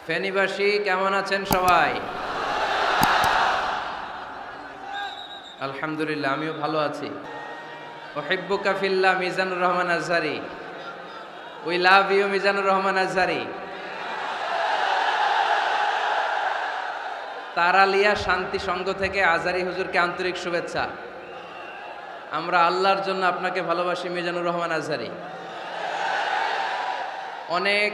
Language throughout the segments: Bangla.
ফেনীবাসী কেমন আছেন সবাই? আলহামদুলিল্লাহ, আমিও ভালো আছি। উহিব্বুকা ফিল্লাহ, Mizanur Rahman Azhari. We love you, Mizanur Rahman Azhari. Taralia Shanti Sangha থেকে আজহারি হুজুরকে আন্তরিক শুভেচ্ছা। আমরা আল্লাহর জন্য আপনাকে ভালোবাসি, মিজানুর রহমান আজহারি। অনেক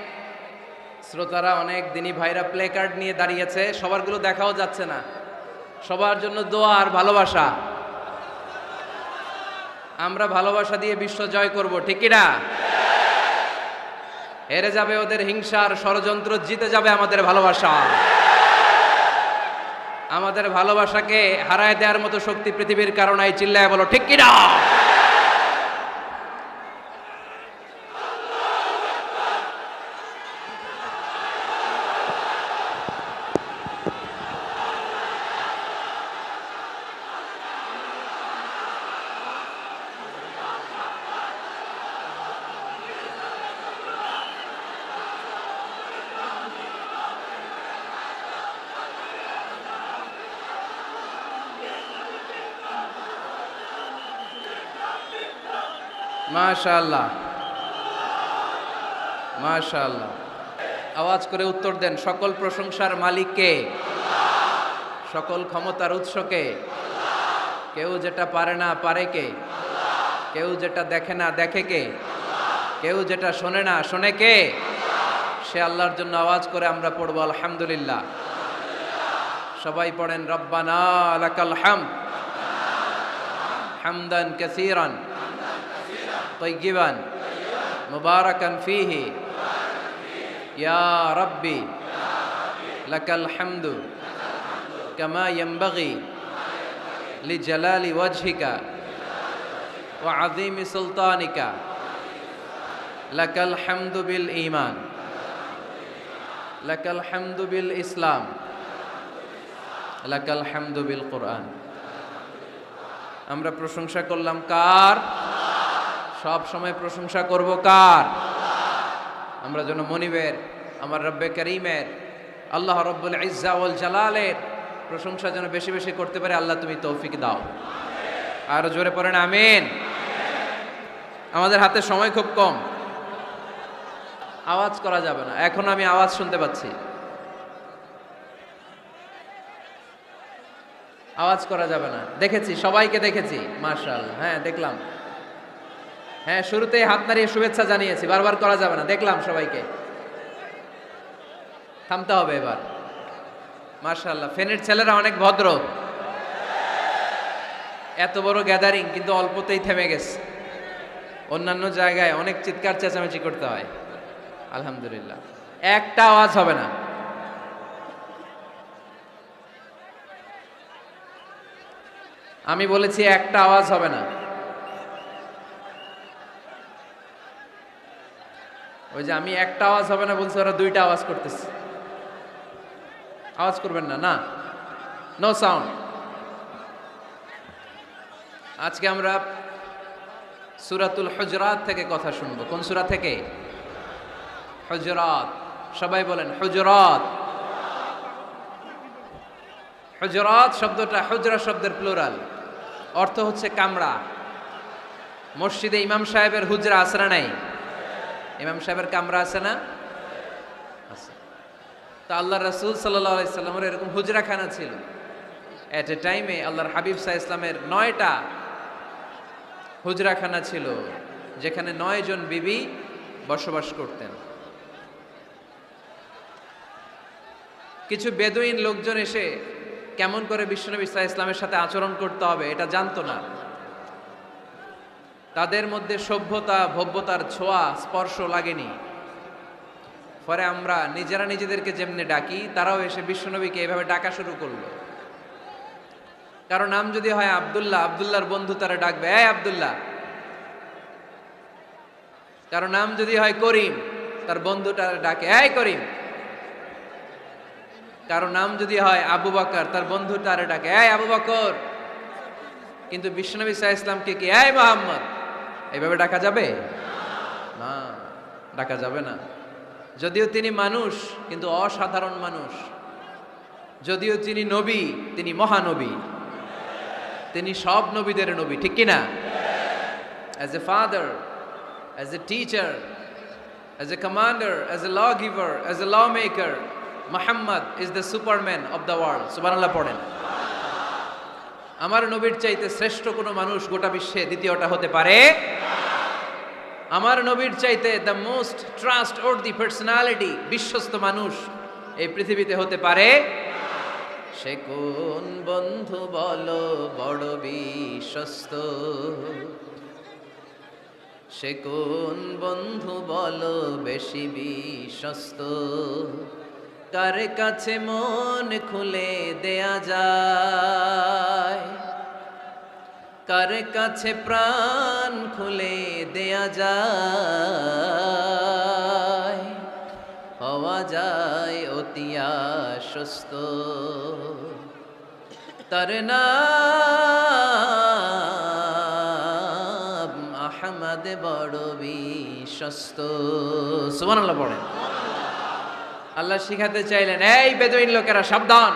শ্রোতারা, অনেক দিনী ভাইরা প্লে কার্ড নিয়ে দাঁড়িয়েছে, সবারগুলো দেখাও যাচ্ছে না। সবার জন্য দোয়া আর ভালোবাসা। আমরা ভালোবাসা দিয়ে বিশ্ব জয় করব, ঠিক কি না? হেরে যাবে ওদের হিংসার ষড়যন্ত্র, জিতে যাবে আমাদের ভালোবাসা। আমাদের ভালোবাসাকে হারায় দেওয়ার মতো শক্তি পৃথিবীর কারণে চিল্লায় বলো, ঠিক কি না? মাশাআল্লাহ, মাশাআল্লাহ। আওয়াজ করে উত্তর দেন, সকল প্রশংসার মালিক কে? সকল ক্ষমতার উৎস কে? কেউ যেটা পারে না পারে কে? কেউ যেটা দেখে না দেখে কে? কেউ যেটা শোনে না শোনে কে? সে আল্লাহর জন্য আওয়াজ করে আমরা পড়বো আলহামদুলিল্লাহ। সবাই পড়েন, রব্বানা লাকাল হামদ হামদান কাসীরান তয়্যিবান মুবারাকান ফীহি ইয়া রাব্বি লাকাল হামদু কামা ইয়ানবাগি লিজালালি ওয়াজহিকা ওয়া আযীমি সুলতানিকা লাকাল হামদু বিল ঈমান লাকাল হামদু বিল ইসলাম লাকাল হামদু বিল কুরআন। আমরা প্রশংসা করলাম কার? সব সময় প্রশংসা করব কার? আমরা যেন মনিবের, আমার রব্বে করিমের, আল্লাহ রব্বুল ইজ্জা ওয়াল জালালের প্রশংসা যেন বেশি বেশি করতে পারে। আল্লাহ তুমি তৌফিক দাও। আর জোরে পড়েন আমিন। আমাদের হাতে সময় খুব কম, আওয়াজ করা যাবে না। এখন আমি আওয়াজ শুনতে পাচ্ছি, আওয়াজ করা যাবে না। দেখেছি, সবাইকে দেখেছি, মাশাআল্লাহ। হ্যাঁ দেখলাম, হ্যাঁ শুরুতেই হাত নাড়িয়ে শুভেচ্ছা জানিয়েছি, বারবার করা যাবে না। দেখলাম সবাইকে, থামতে হবে এবার। মাশাআল্লাহ, ফেনীর ছেলেরা অনেক ভদ্র। এত বড় গ্যাদারিং কিন্তু অল্পতেই থেমে গেছে। অন্যান্য জায়গায় অনেক চিৎকার চেঁচামেচি করতে হয়, আলহামদুলিল্লাহ একটা আওয়াজ হবে না। আমি বলেছি একটা আওয়াজ হবে না। ওই যে আমি একটা আওয়াজ হবে না বলছি, ওরা দুইটা আওয়াজ করতেছে। আওয়াজ করবেন না, না, নো সাউন্ড। আজকে আমরা সূরাতুল হুজরাত থেকে কথা শুনবো। কোন সূরা থেকে? হুজরাত। সবাই বলেন হুজরাত। হুজরাত শব্দটা হুজরা শব্দের প্লুরাল, অর্থ হচ্ছে কামরা। মসজিদে ইমাম সাহেবের হুজরা আছে না নাই? ইমাম সাহেবের কামরা আছে না? আছে। তা আল্লাহ রাসূল সাল্লাল্লাহু আলাইহি সাল্লামের এরকম হুজরাখানা ছিল। এট এ টাইমে আল্লাহর হাবিব সাল্লাল্লাহু আলাইহি সাল্লামের 9টা হুজরাখানা ছিল, যেখানে 9 জন বিবি বসবাস করতেন। কিছু বেদুইন লোকজন এসে কেমন করে বিশ্বনবী সাল্লাল্লাহু আলাইহি ইসলামের সাথে আচরণ করতে হবে এটা জানতো না। তাদের মধ্যে সভ্যতা ভব্যতার ছোঁয়া স্পর্শ লাগেনি। পরে আমরা নিজেরা নিজেদেরকে যেমনি ডাকি, তারাও এসে বিশ্বনবীকে এভাবে ডাকা শুরু করলো। কারণ নাম যদি হয় আব্দুল্লাহ, আব্দুল্লাহর বন্ধু তারা ডাকবে এই আব্দুল্লাহ। কারণ নাম যদি হয় করিম, তার বন্ধুটা ডাকে এই করিম। কারো নাম যদি হয় আবু বকর, তার বন্ধুটারে ডাকে এই আবু বকর। কিন্তু বিশ্বনবী সাল্লাল্লাহু আলাইহি ইসলামকে কি এই মুহাম্মদ এইভাবে ডাকা যাবে? না, ডাকা যাবে না। যদিও তিনি মানুষ কিন্তু অসাধারণ মানুষ। যদিও তিনি নবী, তিনি মহানবী, তিনি সব নবীদের নবী, ঠিক কিনা? As a father, as a teacher, as a commander, as a lawgiver, as a lawmaker, Muhammad is the superman of the world. সুবহানাল্লাহ পড়েন। আমার নবীর চাইতে শ্রেষ্ঠ কোনো মানুষ গোটা বিশ্বে দ্বিতীয়টা হতে পারে? আমার নবীর চাইতে the most trust worthy personality, বিশ্বস্ত মানুষ এই পৃথিবীতে হতে পারে? সে কোন বন্ধু বলো বড় বিশ্বস্ত, সে কোন বন্ধু বলো বেশি বিশ্বস্ত, কার কাছে মন খুলে দেয়া যায়, কার কাছে প্রাণ খুলে দেয়া যায়, হওয়া যায় অতি আশ্বস্ত, তার নাম আহমদ বড় বিশ্বস্ত। সুবহানাল্লাহ পড়েন। আল্লাহ শিখাতে চাইলেন, এই বেদুইন লোকেরা সাবধান,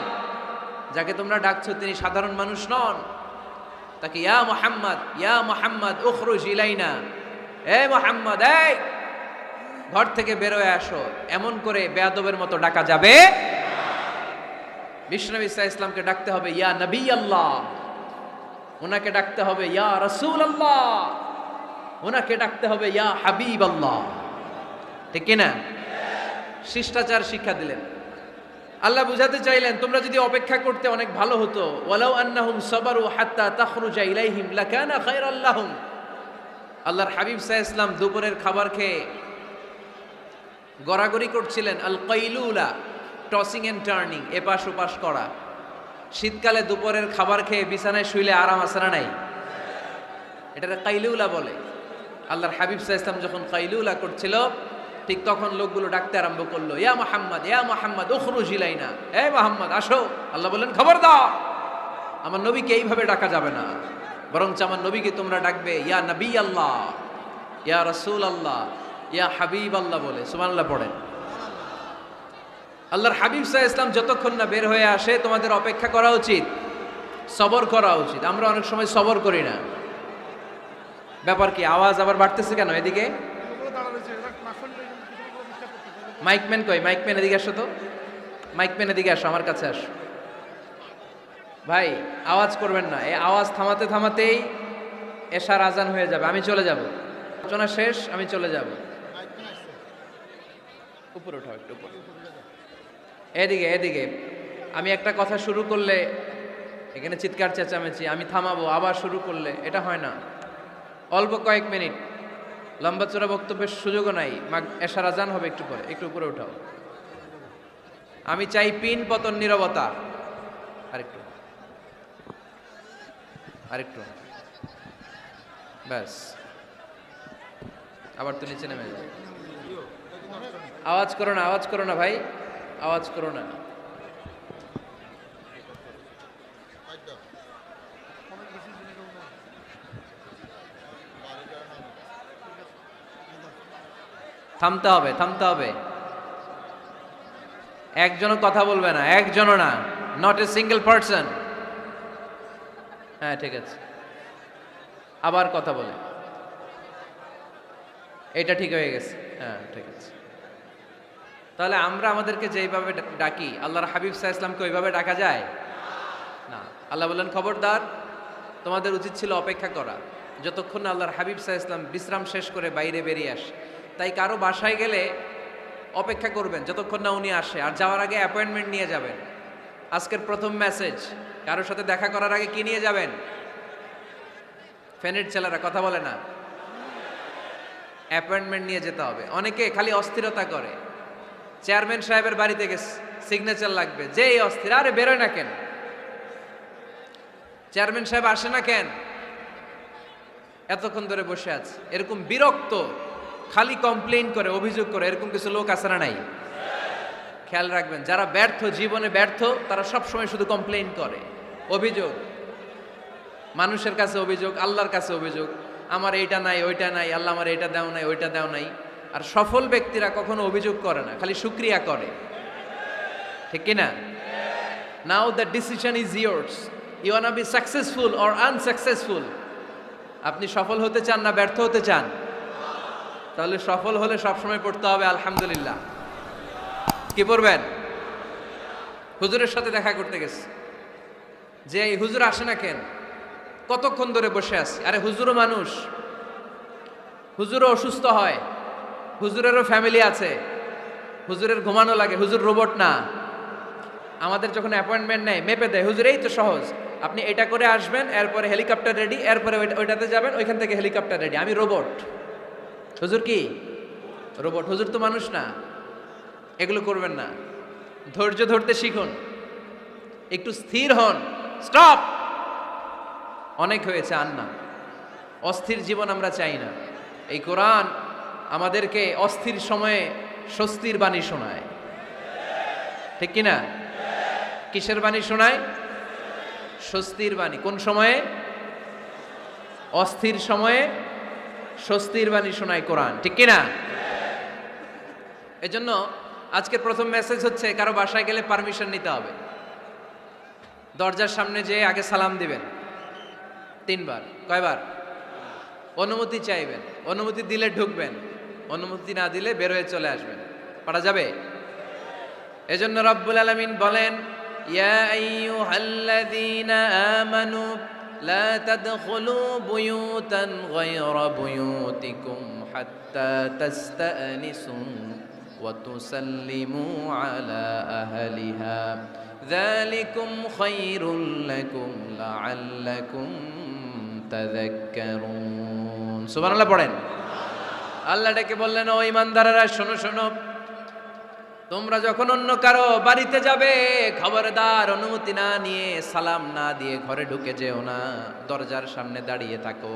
যাকে তোমরা ডাকছো তিনি সাধারণ মানুষ নন। তাকে ইয়া মুহাম্মদ উখরুজ ইলাইনা, এ মুহাম্মদ, এই ঘর থেকে বের হয়ে আসো, এমন করে বেয়াদবের মতো ডাকা যাবে? বিশ্বনবী সাল্লাল্লাহু আলাইহি ওয়াসাল্লামকে ডাকতে হবে ইয়া নবী আল্লাহ, ওনাকে ডাকতে হবে ইয়া রাসূল আল্লাহ, ওনাকে ডাকতে হবে ইয়া হাবিব আল্লাহ, ঠিক কিনা? শিষ্টাচার শিক্ষা দিলেন। আল্লাহ বুঝাতে চাইলেন, তোমরা যদি অপেক্ষা করতে অনেক ভালো হতো। ওয়ালাউ আন্নাহুম সাবারু হাত্তা তাখরুজা ইলাইহিম লাকানা খায়রাল লাহুম। আল্লাহর হাবিব সাল্লাল্লাহু আলাইহি ওয়াসাল্লাম দুপুরের খাবার খেয়ে গড়াগড়ি করছিলেন। আল কাইলুলা, টসিং এন্ড টার্নিং, এপাশ ওপাশ করা। শীতকালে দুপুরের খাবার খেয়ে বিছানায় শুইলে আরাম আছে না নাই? এটাকে কাইলুলা বলে। আল্লাহর হাবিব সাল্লাল্লাহু আলাইহি ওয়াসাল্লাম যখন কাইলুলা করছিল, ঠিক তখন লোকগুলো ডাকতে আরম্ভ করলো, ইয়া মুহাম্মদ উখরুজ ইলাইনা, এ মুহাম্মদ আসো। আল্লাহ বললেন, খবরদার, আমার নবীকে এইভাবে ডাকা যাবে না, বরঞ্চ আমার নবীকে তোমরা ডাকবে ইয়া নবী আল্লাহ, ইয়া রাসূল আল্লাহ, ইয়া হাবিব আল্লাহ বলে। সুবহানাল্লাহ পড়েন। আল্লাহর হাবিব সাল্লাল্লাহু আলাইহি ওয়াসাল্লাম যতক্ষণ না বের হয়ে আসে তোমাদের অপেক্ষা করা উচিত, সবর করা উচিত। আমরা অনেক সময় সবর করি না। ব্যাপার কি? আওয়াজ আবার বাড়তেছে কেন? এদিকে মাইকম্যান কই? মাইকম্যান এদিকে আসো তো, মাইকম্যান এদিকে আসো, আমার কাছে আসো। ভাই আওয়াজ করবেন না, এই আওয়াজ থামাতে থামাতেই এশার আজান হয়ে যাবে, আমি চলে যাব, আলোচনা শেষ, আমি চলে যাব। উপরে উঠাও একটু, উপরে, এদিকে এদিকে। আমি একটা কথা শুরু করলে এখানে চিৎকার চেঁচামেচি, আমি থামাবো, আবার শুরু করলে এটা হয় না। অল্প কয়েক মিনিট, লম্বা চড়া বক্তব্যের সুযোগও নাই। এশার আজান হবে একটু পরে, একটু উপরে উঠাও। আমি চাই পিন পতন নীরবতা। আরেকটু আরেকটু, ব্যাস, আবার তো নিচে নেমে যাও। আওয়াজ করো না, আওয়াজ করো না ভাই, আওয়াজ করো না। থামতে হবে, থামতে হবে। একজনও কথা বলবে না, একজনও না, নট এ সিঙ্গেল পারসন। হ্যাঁ ঠিক আছে, আবার কথা বলে, এটা ঠিক হয়ে গেছে। হ্যাঁ ঠিক আছে। তাহলে আমরা আমাদেরকে যেইভাবে ডাকি, আল্লাহর হাবিব সাল্লাল্লাহু আলাইহি ওয়াসাল্লামকে ওইভাবে ডাকা যায় না। আল্লাহ বললেন, খবরদার, তোমাদের উচিত ছিল অপেক্ষা করা, যতক্ষণ না আল্লাহর হাবিব সাল্লাল্লাহু আলাইহি ওয়াসাল্লাম বিশ্রাম শেষ করে বাইরে বেরিয়ে আসে। তাই কারো বাসায় গেলে অপেক্ষা করবেন যতক্ষণ না উনি আসে, আর যাওয়ার আগে অ্যাপয়েন্টমেন্ট নিয়ে যাবেন। আজকের প্রথম মেসেজ, কারোর সাথে দেখা করার আগে কি নিয়ে যাবেন? ফ্যানের ছেলেরা কথা বলে না, অ্যাপয়েন্টমেন্ট নিয়ে যেতে হবে। অনেকে খালি অস্থিরতা করে, চেয়ারম্যান সাহেবের বাড়িতে গেছে, সিগনেচার লাগবে, যেই অস্থির, আরে বেরোয় না কেন? চেয়ারম্যান সাহেব আসে না কেন? এতক্ষণ ধরে বসে আছে। এরকম বিরক্ত, খালি কমপ্লেইন করে, অভিযোগ করে, এরকম কিছু লোক আছে না নাই? খেয়াল রাখবেন, যারা ব্যর্থ, জীবনে ব্যর্থ, তারা সবসময় শুধু কমপ্লেইন করে, অভিযোগ, মানুষের কাছে অভিযোগ, আল্লাহর কাছে অভিযোগ। আমার এইটা নাই, ওইটা নাই, আল্লাহ আমার এইটা দাও নাই, ওইটা দাও নাই। আর সফল ব্যক্তিরা কখনো অভিযোগ করে না, খালি শুকরিয়া করে, ঠিক কিনা? Now the decision is yours, you wanna be successful or unsuccessful. আপনি সফল হতে চান না ব্যর্থ হতে চান? তাহলে সফল হলে সবসময় পড়তে হবে আলহামদুলিল্লাহ। কি পড়বেন? হুজুরের সাথে দেখা করতে গেছে, যে এই হুজুর আসে না কেন, কতক্ষণ ধরে বসে আছি। আরে হুজুরও মানুষ, হুজুরও অসুস্থ হয়, হুজুরেরও ফ্যামিলি আছে, হুজুরের ঘুমানো লাগে, হুজুর রোবট না। আমাদের যখন অ্যাপয়েন্টমেন্ট নেয় মেপে দেয়, হুজুর এই তো সহজ, আপনি এটা করে আসবেন, এরপরে হেলিকপ্টার রেডি, এরপরে ওইটাতে যাবেন, ওইখান থেকে হেলিকপ্টার রেডি। আমি রোবট, হুজুর কি রোবট? হুজুর তো মানুষ না। এগুলো করবেন না, ধৈর্য ধরতে শিখুন, একটু স্থির হন। স্টপ, অনেক হয়েছে, আর না। অস্থির জীবন আমরা চাই না। এই কোরআন আমাদেরকে অস্থির সময়ে স্বস্তির বাণী শোনায়, ঠিক কিনা? কিসের বাণী শোনায়? স্বস্তির বাণী। কোন সময়ে? অস্থির সময়ে স্বস্তির বাণী শোনায় কোরআন, ঠিক কিনা? এজন্য আজকের প্রথম মেসেজ হচ্ছে, কারো বাসায় গেলে পারমিশন নিতে হবে। দরজার সামনে যেয়ে আগে সালাম দিবেন 3 বার। কয়বার? অনুমতি চাইবেন, অনুমতি দিলে ঢুকবেন, অনুমতি না দিলে বের হয়ে চলে আসবেন। পারা যাবে? এজন্য রব্বুল আলামিন বলেন, ইয়া আইয়ুহাল্লাযীনা আমানু লা তাদখুলু বুয়ুতান গায়রা বুয়ুতিকুম হাত্তা তাস্তানিসু ওয়া তুসাল্লিমু আলা আহলিহা যালিকুম খায়রুল লাকুম লাআল্লাকুম তাযাক্কারুন। সুবহানাল্লাহ পড়েন। আল্লাহ ডেকে বললেন, ও ঈমানদারেরা শোনো শোনো, তোমরা যখন অন্য কারো বাড়িতে যাবে, খবরদার অনুমতি না নিয়ে, সালাম না দিয়ে ঘরে ঢুকে যেও না। দরজার সামনে দাঁড়িয়ে থাকো,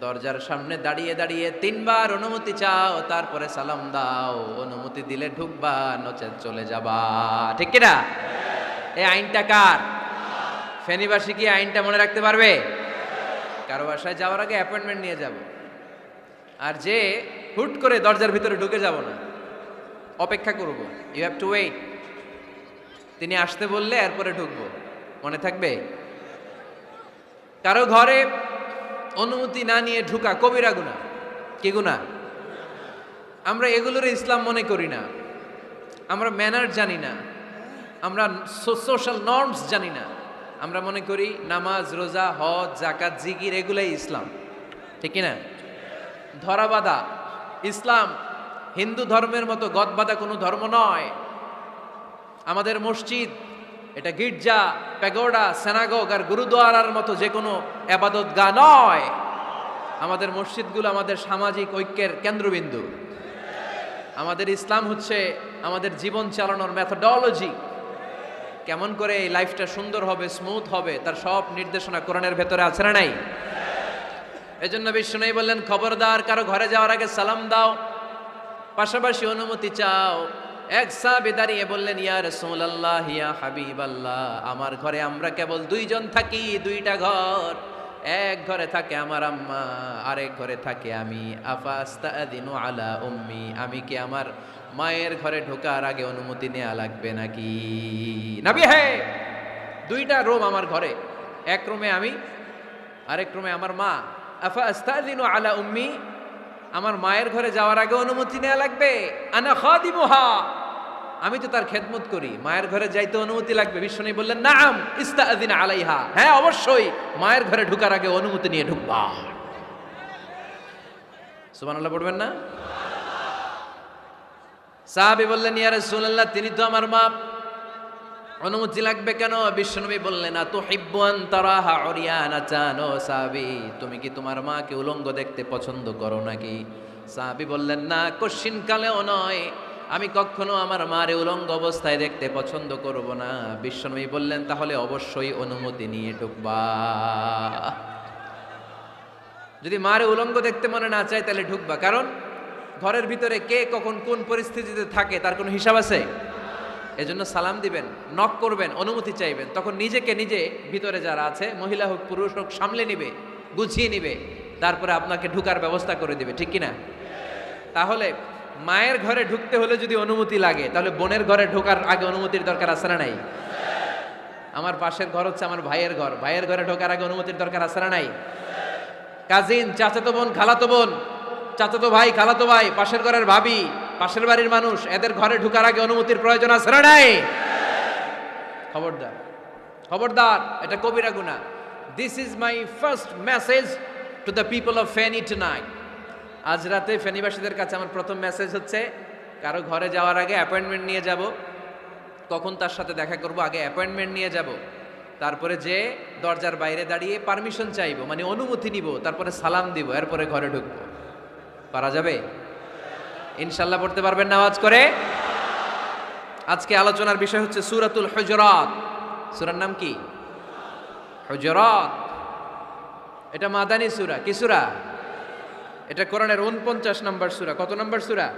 দরজার সামনে দাঁড়িয়ে দাঁড়িয়ে 3 বার অনুমতি চাও, তারপরে সালাম দাও। অনুমতি দিলে ঢুকবা, নচেত চলে যাবা, ঠিক কিনা? এই আইনটা কার? ফেনীবাসী কি আইনটা মনে রাখতে পারবে? কারো বাসায় যাওয়ার আগে অ্যাপয়েন্টমেন্ট নিয়ে যাব, আর যে হুট করে দরজার ভিতরে ঢুকে যাব না, অপেক্ষা করব। You have to wait. তিনি আসতে বললে এরপরে ঢুকবো, মনে থাকবে? কারো ঘরে অনুমতি না নিয়ে ঢুকা কবিরা গুনাহ। কি গুনাহ? আমরা এগুলোর ইসলাম মনে করি না, আমরা ম্যানার জানি না, আমরা সোশ্যাল নর্মস জানি না। আমরা মনে করি নামাজ, রোজা, হজ, যাকাত, জিকির এগুলাই ইসলাম, ঠিক কিনা? ধরাবাঁধা ইসলাম হিন্দু ধর্মের মতো গদবাঁধা কোনো ধর্ম নয়। আমাদের মসজিদ এটা গির্জা, প্যাগোডা, সেনাগোগ আর গুরুদুয়ারার মতো যে কোনো ইবাদতগাহ নয়। আমাদের মসজিদগুলো আমাদের সামাজিক ঐক্যের কেন্দ্রবিন্দু। আমাদের ইসলাম হচ্ছে আমাদের জীবন চালানোর মেথোডোলজি। কেমন করে এই লাইফটা সুন্দর হবে, স্মুথ হবে, তার সব নির্দেশনা কোরআনের ভেতরে আছে না নাই? এজন্য বিশ্বনবী বললেন, খবরদার কারো ঘরে যাওয়ার আগে সালাম দাও, পাশাপাশি অনুমতি চাও। এক সাহাবী দাঁড়িয়ে বললেন, ইয়া রাসূলুল্লাহ, ইয়া হাবিবাল্লাহ, আমার ঘরে আমরা কেবল 2 জন থাকি, 2টা ঘর। এক ঘরে থাকে আমার আম্মা, আরেক ঘরে থাকে আমি। আফাস্তাদিনু আলা উম্মি, আমি কি আমার মায়ের ঘরে ঢোকার আগে অনুমতি নেওয়া লাগবে নাকি? নবী, হ্যাঁ, 2টা রুম আমার ঘরে, এক রুমে আমি, আরেক রুমে আমার মা। আফাস্তাদিনু আলা উম্মি, আমার মায়ের ঘরে যাওয়ার আগে অনুমতি নেওয়া লাগবে? আনা খাদিমুহা, আমি তো তার খেদমত করি, মায়ের ঘরে যাইতে অনুমতি লাগবে? বিশ্বনবী বললেন, নাআম ইস্তাআযিন আলাইহা, হ্যাঁ অবশ্যই মায়ের ঘরে ঢোকার আগে অনুমতি নিয়ে ঢুকবা। সুবহানাল্লাহ পড়বেন না? সাহাবী বললেন, ইয়া রাসূলুল্লাহ, তিনি তো আমার মা, অনুমতি লাগবে কেন? বিশ্বনবী বললেন, আতুহিব্বু আন তারাহা উরিয়ানাতান, ও সাহাবী, তুমি কি তোমার মাকে উলঙ্গ দেখতে পছন্দ করো নাকি? সাহাবী বললেন, না, কশিন কালেও নয়, আমি কখনো আমার মারে উলঙ্গ অবস্থায় দেখতে পছন্দ করব না। বিশ্বনবী বললেন, তাহলে অবশ্যই অনুমতি নিয়ে ঢুকবা। যদি মারে উলঙ্গ দেখতে মনে না চায় তাহলে ঢুকবা, কারণ ঘরের ভিতরে কে কখন কোন পরিস্থিতিতে থাকে তার কোনো হিসাব আছে? এজন্য সালাম দিবেন, নক করবেন, অনুমতি চাইবেন, তখন নিজেকে নিজে ভিতরে যারা আছে, মহিলা হোক পুরুষ হোক, সামলে নিবে, গুছিয়ে নিবে, তারপরে আপনাকে ঢুকার ব্যবস্থা করে দিবে, ঠিক কিনা? তাহলে মায়ের ঘরে ঢুকতে হলে যদি অনুমতি লাগে, তাহলে বোনের ঘরে ঢোকার আগে অনুমতির দরকার আছে না নাই? আমার পাশের ঘর হচ্ছে আমার ভাইয়ের ঘর, ভাইয়ের ঘরে ঢোকার আগে অনুমতির দরকার আছে না নাই? কাজিন, চাচাতো বোন, খালাতো বোন, চাচাতো ভাই, খালাতো ভাই, পাশের ঘরের ভাবি, পাশের বাড়ির মানুষ, এদের ঘরে ঢোকার আগে অনুমতির প্রয়োজন আছে না নাই? খবরদার, খবরদার, এটা কবিরা গুনাহ। This is my first message to the people of Feni tonight. আজ রাতে ফেনীবাসীদের কাছে আমার প্রথম মেসেজ হচ্ছে, কারো ঘরে যাওয়ার আগে অ্যাপয়েন্টমেন্ট নিয়ে যাব। কখন তার সাথে দেখা করব, আগে অ্যাপয়েন্টমেন্ট নিয়ে যাব, তারপরে যে দরজার বাইরে দাঁড়িয়ে পারমিশন চাইবো, মানে অনুমতি নিব, তারপরে সালাম দিব, এরপরে ঘরে ঢুকবো। পারা যাবে? ইনশাল্লাহ পড়তে পারবেন না আওয়াজ করে? আজকে আলোচনার বিষয় হচ্ছে সূরাতুল হুজুরাত। সূরার নাম কি? হুজুরাত। এটা মাদানী সূরা। কি সূরা? এটা কোরআনের 49 নম্বর সূরা। কত নম্বর সূরা?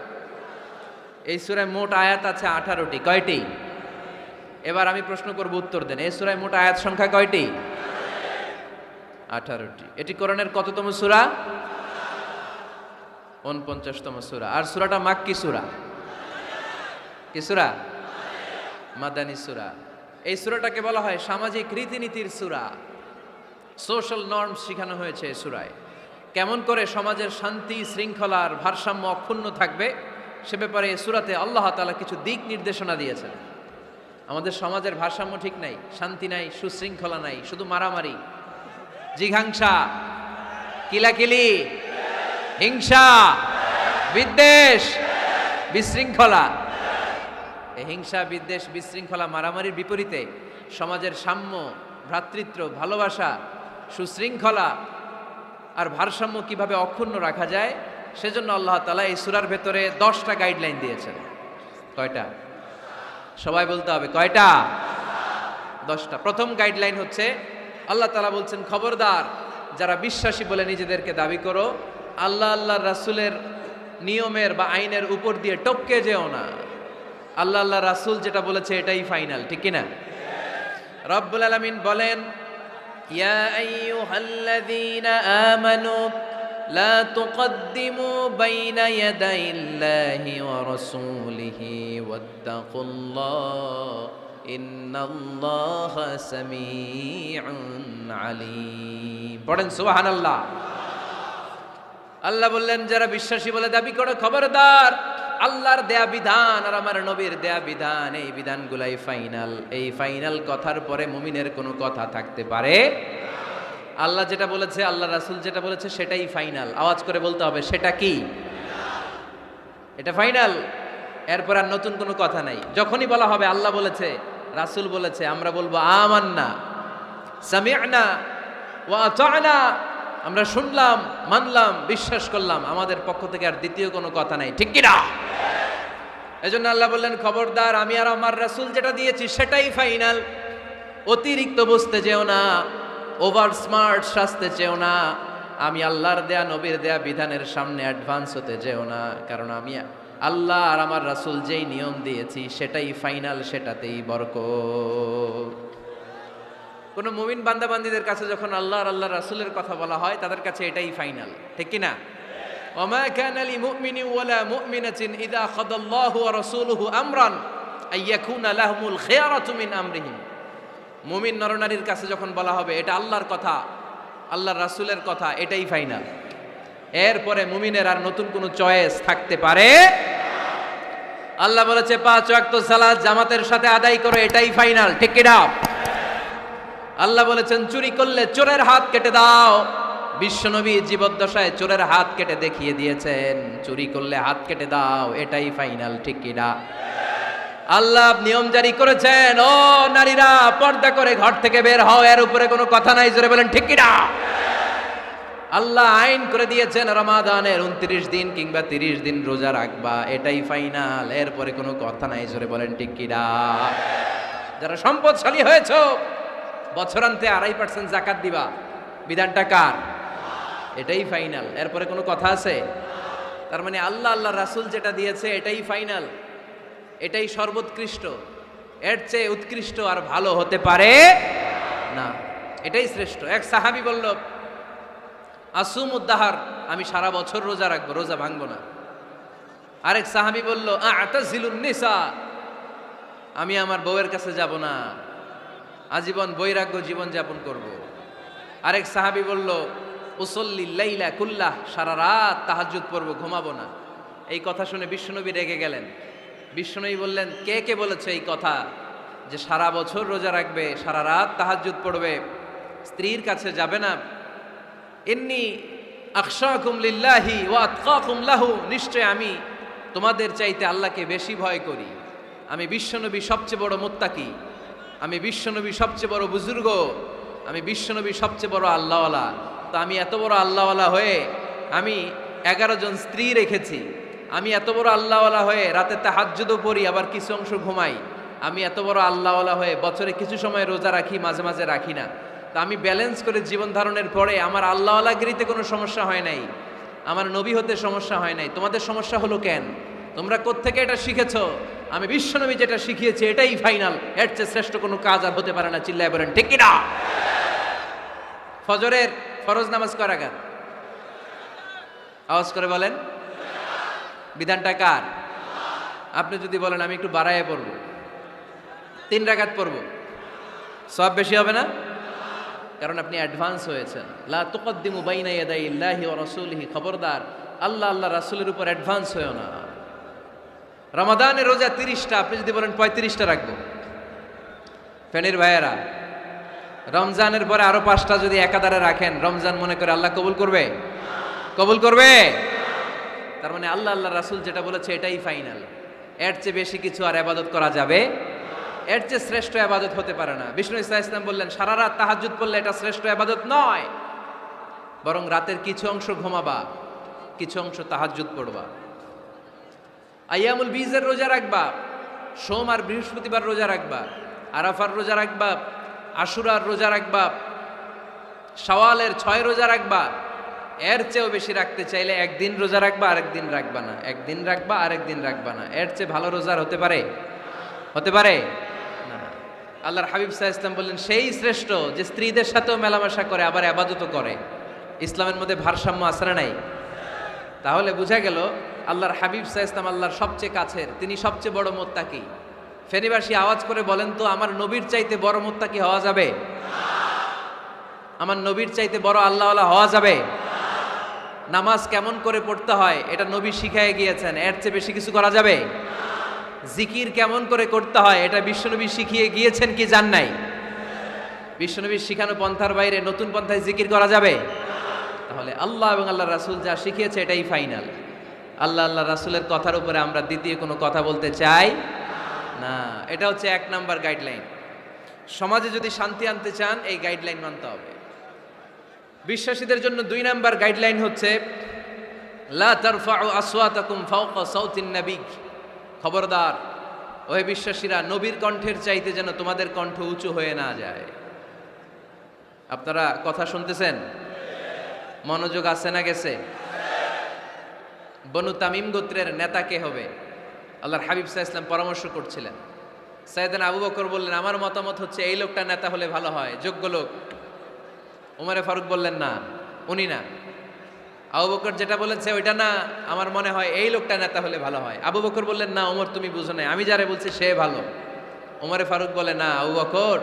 এই সূরায় মোট আয়াত আছে 18টি। কয়টি? এবার আমি প্রশ্ন করব, উত্তর দেন। এই সূরায় মোট আয়াত সংখ্যা কয়টি? 18টি। এটি কোরআনের কততম সূরা? 49তম সূরা। আর সূরাটা মাক্কি সূরা। কি সূরা? মাদানী সূরা। এই সূরাটাকে বলা হয় সামাজিক রীতিনীতির সূরা। সোশ্যাল নর্মস শেখানো হয়েছে এই সূরায়। কেমন করে সমাজের শান্তি শৃঙ্খলার ভারসাম্য অক্ষুণ্ণ থাকবে সে ব্যাপারে এই সূরাতে আল্লাহ তাআলা কিছু দিক নির্দেশনা দিয়েছেন। আমাদের সমাজের ভারসাম্য ঠিক নাই, শান্তি নাই, সুশৃঙ্খলা নাই, শুধু মারামারি, জিঘাংসা, কিলাকিলি, হিংসা, বিদ্বেষ, বিশৃঙ্খলা। এই হিংসা, বিদ্বেষ, বিশৃঙ্খলা, মারামারির বিপরীতে সমাজের সাম্য, ভ্রাতৃত্ব, ভালোবাসা, সুশৃঙ্খলা আর ভারসাম্য কিভাবে অক্ষুণ্ণ রাখা যায়, সেজন্য আল্লাহ তাআলা এই সূরার ভেতরে 10টা গাইডলাইন দিয়েছেন। কয়টা? সবাই বলতে হবে, কয়টা? 10টা। প্রথম গাইডলাইন হচ্ছে, আল্লাহ তাআলা বলছেন, খবরদার যারা বিশ্বাসী বলে নিজেদেরকে দাবি করো, আল্লাহ আল্লাহর রাসূলের নিয়মের বা আইনের উপর দিয়ে টপকে যেও না। আল্লাহ আল্লাহ রাসূল যেটা বলেছে এটাই ফাইনাল, ঠিক কি না? রব্বুল আলামিন বলেন, ইয়া আইয়ুহাল্লাযীনা আমানু লা তুকদ্দিমু বাইনা ইয়াদাইল্লাহি ওয়া রাসূলিহি ওয়াত্তাকুল্লাহ ইন্নাল্লাহা সামিউন আলীম। পড়েন সুবহানাল্লাহ। আল্লাহ বললেন, যারা বিশ্বাসী বলে দাবি করো, খবরদার আল্লাহর দেয়া বিধান আর আমার নবীর দেয়া বিধান, এই বিধানগুলাই ফাইনাল। এই ফাইনাল কথার পরে মুমিনের কোনো কথা থাকতে পারে? আল্লাহ যেটা বলেছে, আল্লাহ রাসূল যেটা বলেছে সেটাই ফাইনাল। আওয়াজ করে বলতে হবে, সেটা কি? এটা ফাইনাল। এরপর আর নতুন কোনো কথা নাই। যখনই বলা হবে আল্লাহ বলেছে, রাসূল বলেছে, আমরা বলবো আমান্না, সামি'না ওয়া আতা'না। আমরা শুনলাম, মানলাম, বিশ্বাস করলাম, আমাদের পক্ষ থেকে আর দ্বিতীয় কোনো কথা নাই, ঠিক কি না? এজন্য আল্লাহ বললেন, খবরদার আমি আর আমার রাসূল যেটা দিয়েছি সেটাই ফাইনাল। অতিরিক্ত বুঝতে যেও না, ওভার স্মার্ট সাজতে চেও না। আমি আল্লাহর দেয়া নবীর দেয়া বিধানের সামনে অ্যাডভান্স হতে যেও না, কারণ আমি আল্লাহ আর আমার রাসূল যেই নিয়ম দিয়েছি সেটাই ফাইনাল, সেটাতেই বরকত। কোন মুমিন বান্দাবান্দীদের কাছে যখন আল্লাহ আর আল্লাহ রাসূলের কথা বলা হয়, তাদের কাছে এটাই ফাইনাল, ঠিক কি না? ওমা কানা লিমুমিনিন ওয়ালা মুমিনাতিন ইযা খাদাল্লাহু ওয়া রাসূলুহু আমরান আইয়াকুনা লাহুমুল খিয়ারাতু মিন আমরিহিম। মুমিন নরনারীর কাছে যখন বলা হবে এটা আল্লাহর কথা, আল্লাহর রাসূলের কথা, এটাই ফাইনাল। এরপরে মুমিনের আর নতুন কোনো চয়েস থাকতে পারে? আল্লাহ বলেছে 5 ওয়াক্ত সালাত জামাতের সাথে আদায় করো, এটাই ফাইনাল, ঠিক কি না? আল্লাহ বলেছেন চুরি করলে চোরের হাত কেটে দাও। বিশ্বনবী জীবদ্দশায় চোরের হাত কেটে দেখিয়ে দিয়েছেন, চুরি করলে হাত কেটে দাও, এটাই ফাইনাল, ঠিক কি না? আল্লাহ নিয়ম জারি করেছেন, ও নারীরা পর্দা করে ঘর থেকে বের হও, এর উপরে কোনো কথা নাই, জোরে বলেন ঠিক কি না? আল্লাহ আইন করে দিয়েছেন রমাদানের 29 দিন কিংবা 30 দিন রোজা রাখবা, এটাই ফাইনাল, এরপরে কোনো কথা নাই, জোরে বলেন ঠিক কি না? যারা সম্পদশালী হয়েছো, বছরান্তে 2.5% যাকাত দিবা, বিধানটা কার? এটাই ফাইনাল, এরপরে কোনো কথা আছে? তার মানে আল্লাহ আল্লাহ রাসূল যেটা দিয়েছে এটাই ফাইনাল, এটাই সর্বোৎকৃষ্ট। এর চেয়ে উৎকৃষ্ট আর ভালো হতে পারে না, এটাই শ্রেষ্ঠ। এক সাহাবী বলল, আসুমুদ্দাহার, আমি সারা বছর রোজা রাখবো, রোজা ভাঙবো না। আরেক সাহাবী বলল, আ'তাজিলুন নিসা, আমি আমার বউয়ের কাছে যাব না, আজীবন বৈরাগ্য জীবন যাপন করব। আরেক সাহাবী বলল, উসল্লি লাইলা কুল্লাহ, সারা রাত তাহাজ্জুদ পড়ব, ঘুমাবো না। এই কথা শুনে বিশ্বনবী রেগে গেলেন। বিশ্বনবী বললেন, কে কে বলেছে এই কথা যে সারা বছর রোজা রাখবে, সারা রাত তাহাজ্জুদ পড়বে, স্ত্রীর কাছে যাবে না? ইন্নী আখশাকুম লিল্লাহি ওয়া আতকাকুম লাহু, নিশ্চয় আমি তোমাদের চাইতে আল্লাহকে বেশি ভয় করি। আমি বিশ্বনবী সবচেয়ে বড় মুত্তাকি, আমি বিশ্বনবী সবচেয়ে বড় বুজুর্গ, আমি বিশ্বনবী সবচেয়ে বড় আল্লাহওয়ালা। তো আমি এত বড় আল্লাহওয়ালা হয়ে আমি 11 জন স্ত্রী রেখেছি, আমি এত বড় আল্লাহওয়ালা হয়ে রাতে তাহাজ্জুদও পড়ি, আবার কিছু অংশ ঘুমাই, আমি এত বড় আল্লাহওয়ালা হয়ে বছরে কিছু সময় রোজা রাখি, মাঝে মাঝে রাখি না। তা আমি ব্যালেন্স করে জীবন ধারণের পরে আমার আল্লাহওয়ালাগিরিতে কোনো সমস্যা হয় নাই, আমার নবী হতে সমস্যা হয় নাই। তোমাদের সমস্যা হলো কেন? তোমরা কোত্থেকে এটা শিখেছো? আমি বিশ্বনবী যেটা শিখিয়েছি এটাই ফাইনাল, এর চেয়ে শ্রেষ্ঠ কোনো কাজ আর হতে পারে না। চিল্লায় বলেন ঠিক কিনা? ফজরের ফরজ নামাজ কয় রাকাত? আওয়াজ করে বলেন। বিধানটা কার? আপনি যদি বলেন আমি একটু বাড়ায় পড়ব, 3 রাকাত পড়ব, সব বেশি হবে না? কারণ আপনি অ্যাডভান্স হয়েছেন। লা তুকদ্দিমু বাইনা ইয়াদাইল্লাহি ওয়া রাসূলিহি, খবরদার আল্লাহ আল্লাহ রাসূলের উপর অ্যাডভান্স হয়েও না। রমাদানের রোজা 30টা, আপনি যদি বলেন 35টা রাখবো, ফেনীর ভাইয়েরা, রমজানের পরে আরো 5টা যদি একাধারে রাখেন, রমজান মনে করে আল্লাহ কবুল করবে? কবুল করবে? তার মানে আল্লাহ আল্লাহ রাসূল যেটা বলেছে এটাই ফাইনাল। এর চেয়ে বেশি কিছু আর ইবাদত করা যাবে, এর চেয়ে শ্রেষ্ঠ ইবাদত হতে পারে না। বিষ্ণু ইসলাম বললেন, সারা রাত তাহাজ্জুদ পড়লে এটা শ্রেষ্ঠ ইবাদত নয়, বরং রাতের কিছু অংশ ঘুমাবা, কিছু অংশ তাহাজ্জুদ পড়বা। আইয়ামুল বীজের রোজা রাখবা, সোম আর বৃহস্পতিবার রোজা রাখবা, আরাফার রোজা রাখবা, আশুরার রোজা রাখবা, শাওয়ালের 6 রোজা রাখবা। এর চেয়েও বেশি রাখতে চাইলে একদিন রোজা রাখবা, আরেকদিন রাখবা না, একদিন রাখবা, আরেকদিন রাখবা না। এর চেয়ে ভালো রোজার হতে পারে? হতে পারে না। আল্লাহর হাবিব সাল্লাল্লাহু আলাইহি ওয়াসাল্লাম বললেন, সেই শ্রেষ্ঠ যে স্ত্রীদের সাথেও মেলামেশা করে আবার ইবাদতও করে। ইসলামের মধ্যে ভারসাম্য আছে না নাই? তাহলে বোঝা গেল আল্লাহর হাবিব সাল্লাল্লাহু আলাইহি ওয়াসাল্লাম আল্লাহর সবচেয়ে কাছের, তিনি সবচেয়ে বড় মুত্তাকি। ফেনীবাসী আওয়াজ করে বলেন তো, আমার নবীর চাইতে বড় মুত্তাকি হওয়া যাবে? আমার নবীর চাইতে বড় আল্লাহওয়ালা হওয়া যাবে? নামাজ কেমন করে পড়তে হয় এটা নবী শিখায় গিয়েছেন, এর চেয়ে বেশি কিছু করা যাবে? জিকির কেমন করে করতে হয় এটা বিশ্বনবী শিখিয়ে গিয়েছেন কি জান নাই? বিশ্বনবীর শিখানো পন্থার বাইরে নতুন পন্থায় জিকির করা যাবে? তাহলে আল্লাহ এবং আল্লাহ রাসূল যা শিখিয়েছে এটাই ফাইনাল। আল্লাহ আল্লাহ রাসূলের কথার উপরে আমরা দ্বিতীয় কোনো কথা বলতে চাই না। এটা হচ্ছে 1 নাম্বার গাইডলাইন। সমাজে যদি শান্তি আনতে চান এই গাইডলাইন মানতে হবে। বিশ্বাসীদের জন্য 2 নাম্বার গাইডলাইন হচ্ছে, লা তারফাউ আসওয়াতাকুম ফাওকা সাউতিন নবী, খবরদার ওহে বিশ্বাসীরা, নবীর কণ্ঠের চাইতে যেন তোমাদের কণ্ঠ উঁচু হয়ে না যায়। আপনারা কথা শুনতেছেন? মনোযোগ আছে না গেছে? বনু তামিম গোত্রের নেতা কে হবে? আল্লাহর হাবিব সাল্লাল্লাহু আলাইহি ওয়াসাল্লাম পরামর্শ করছিলেন। সাইয়েদনা আবু বকর বললেন, আমার মতামত হচ্ছে এই লোকটা নেতা হলে ভালো হয়, যোগ্য লোক। ওমরে ফারুক বললেন, না, উনি না। আবু বকর যেটা বলেছে ওইটা না, আমার মনে হয় এই লোকটা নেতা হলে ভালো হয়। আবু বকর বললেন, না ওমর তুমি বুঝো না, আমি যারে বলছি সে ভালো। ওমরে ফারুক বলে, না আবু বকর,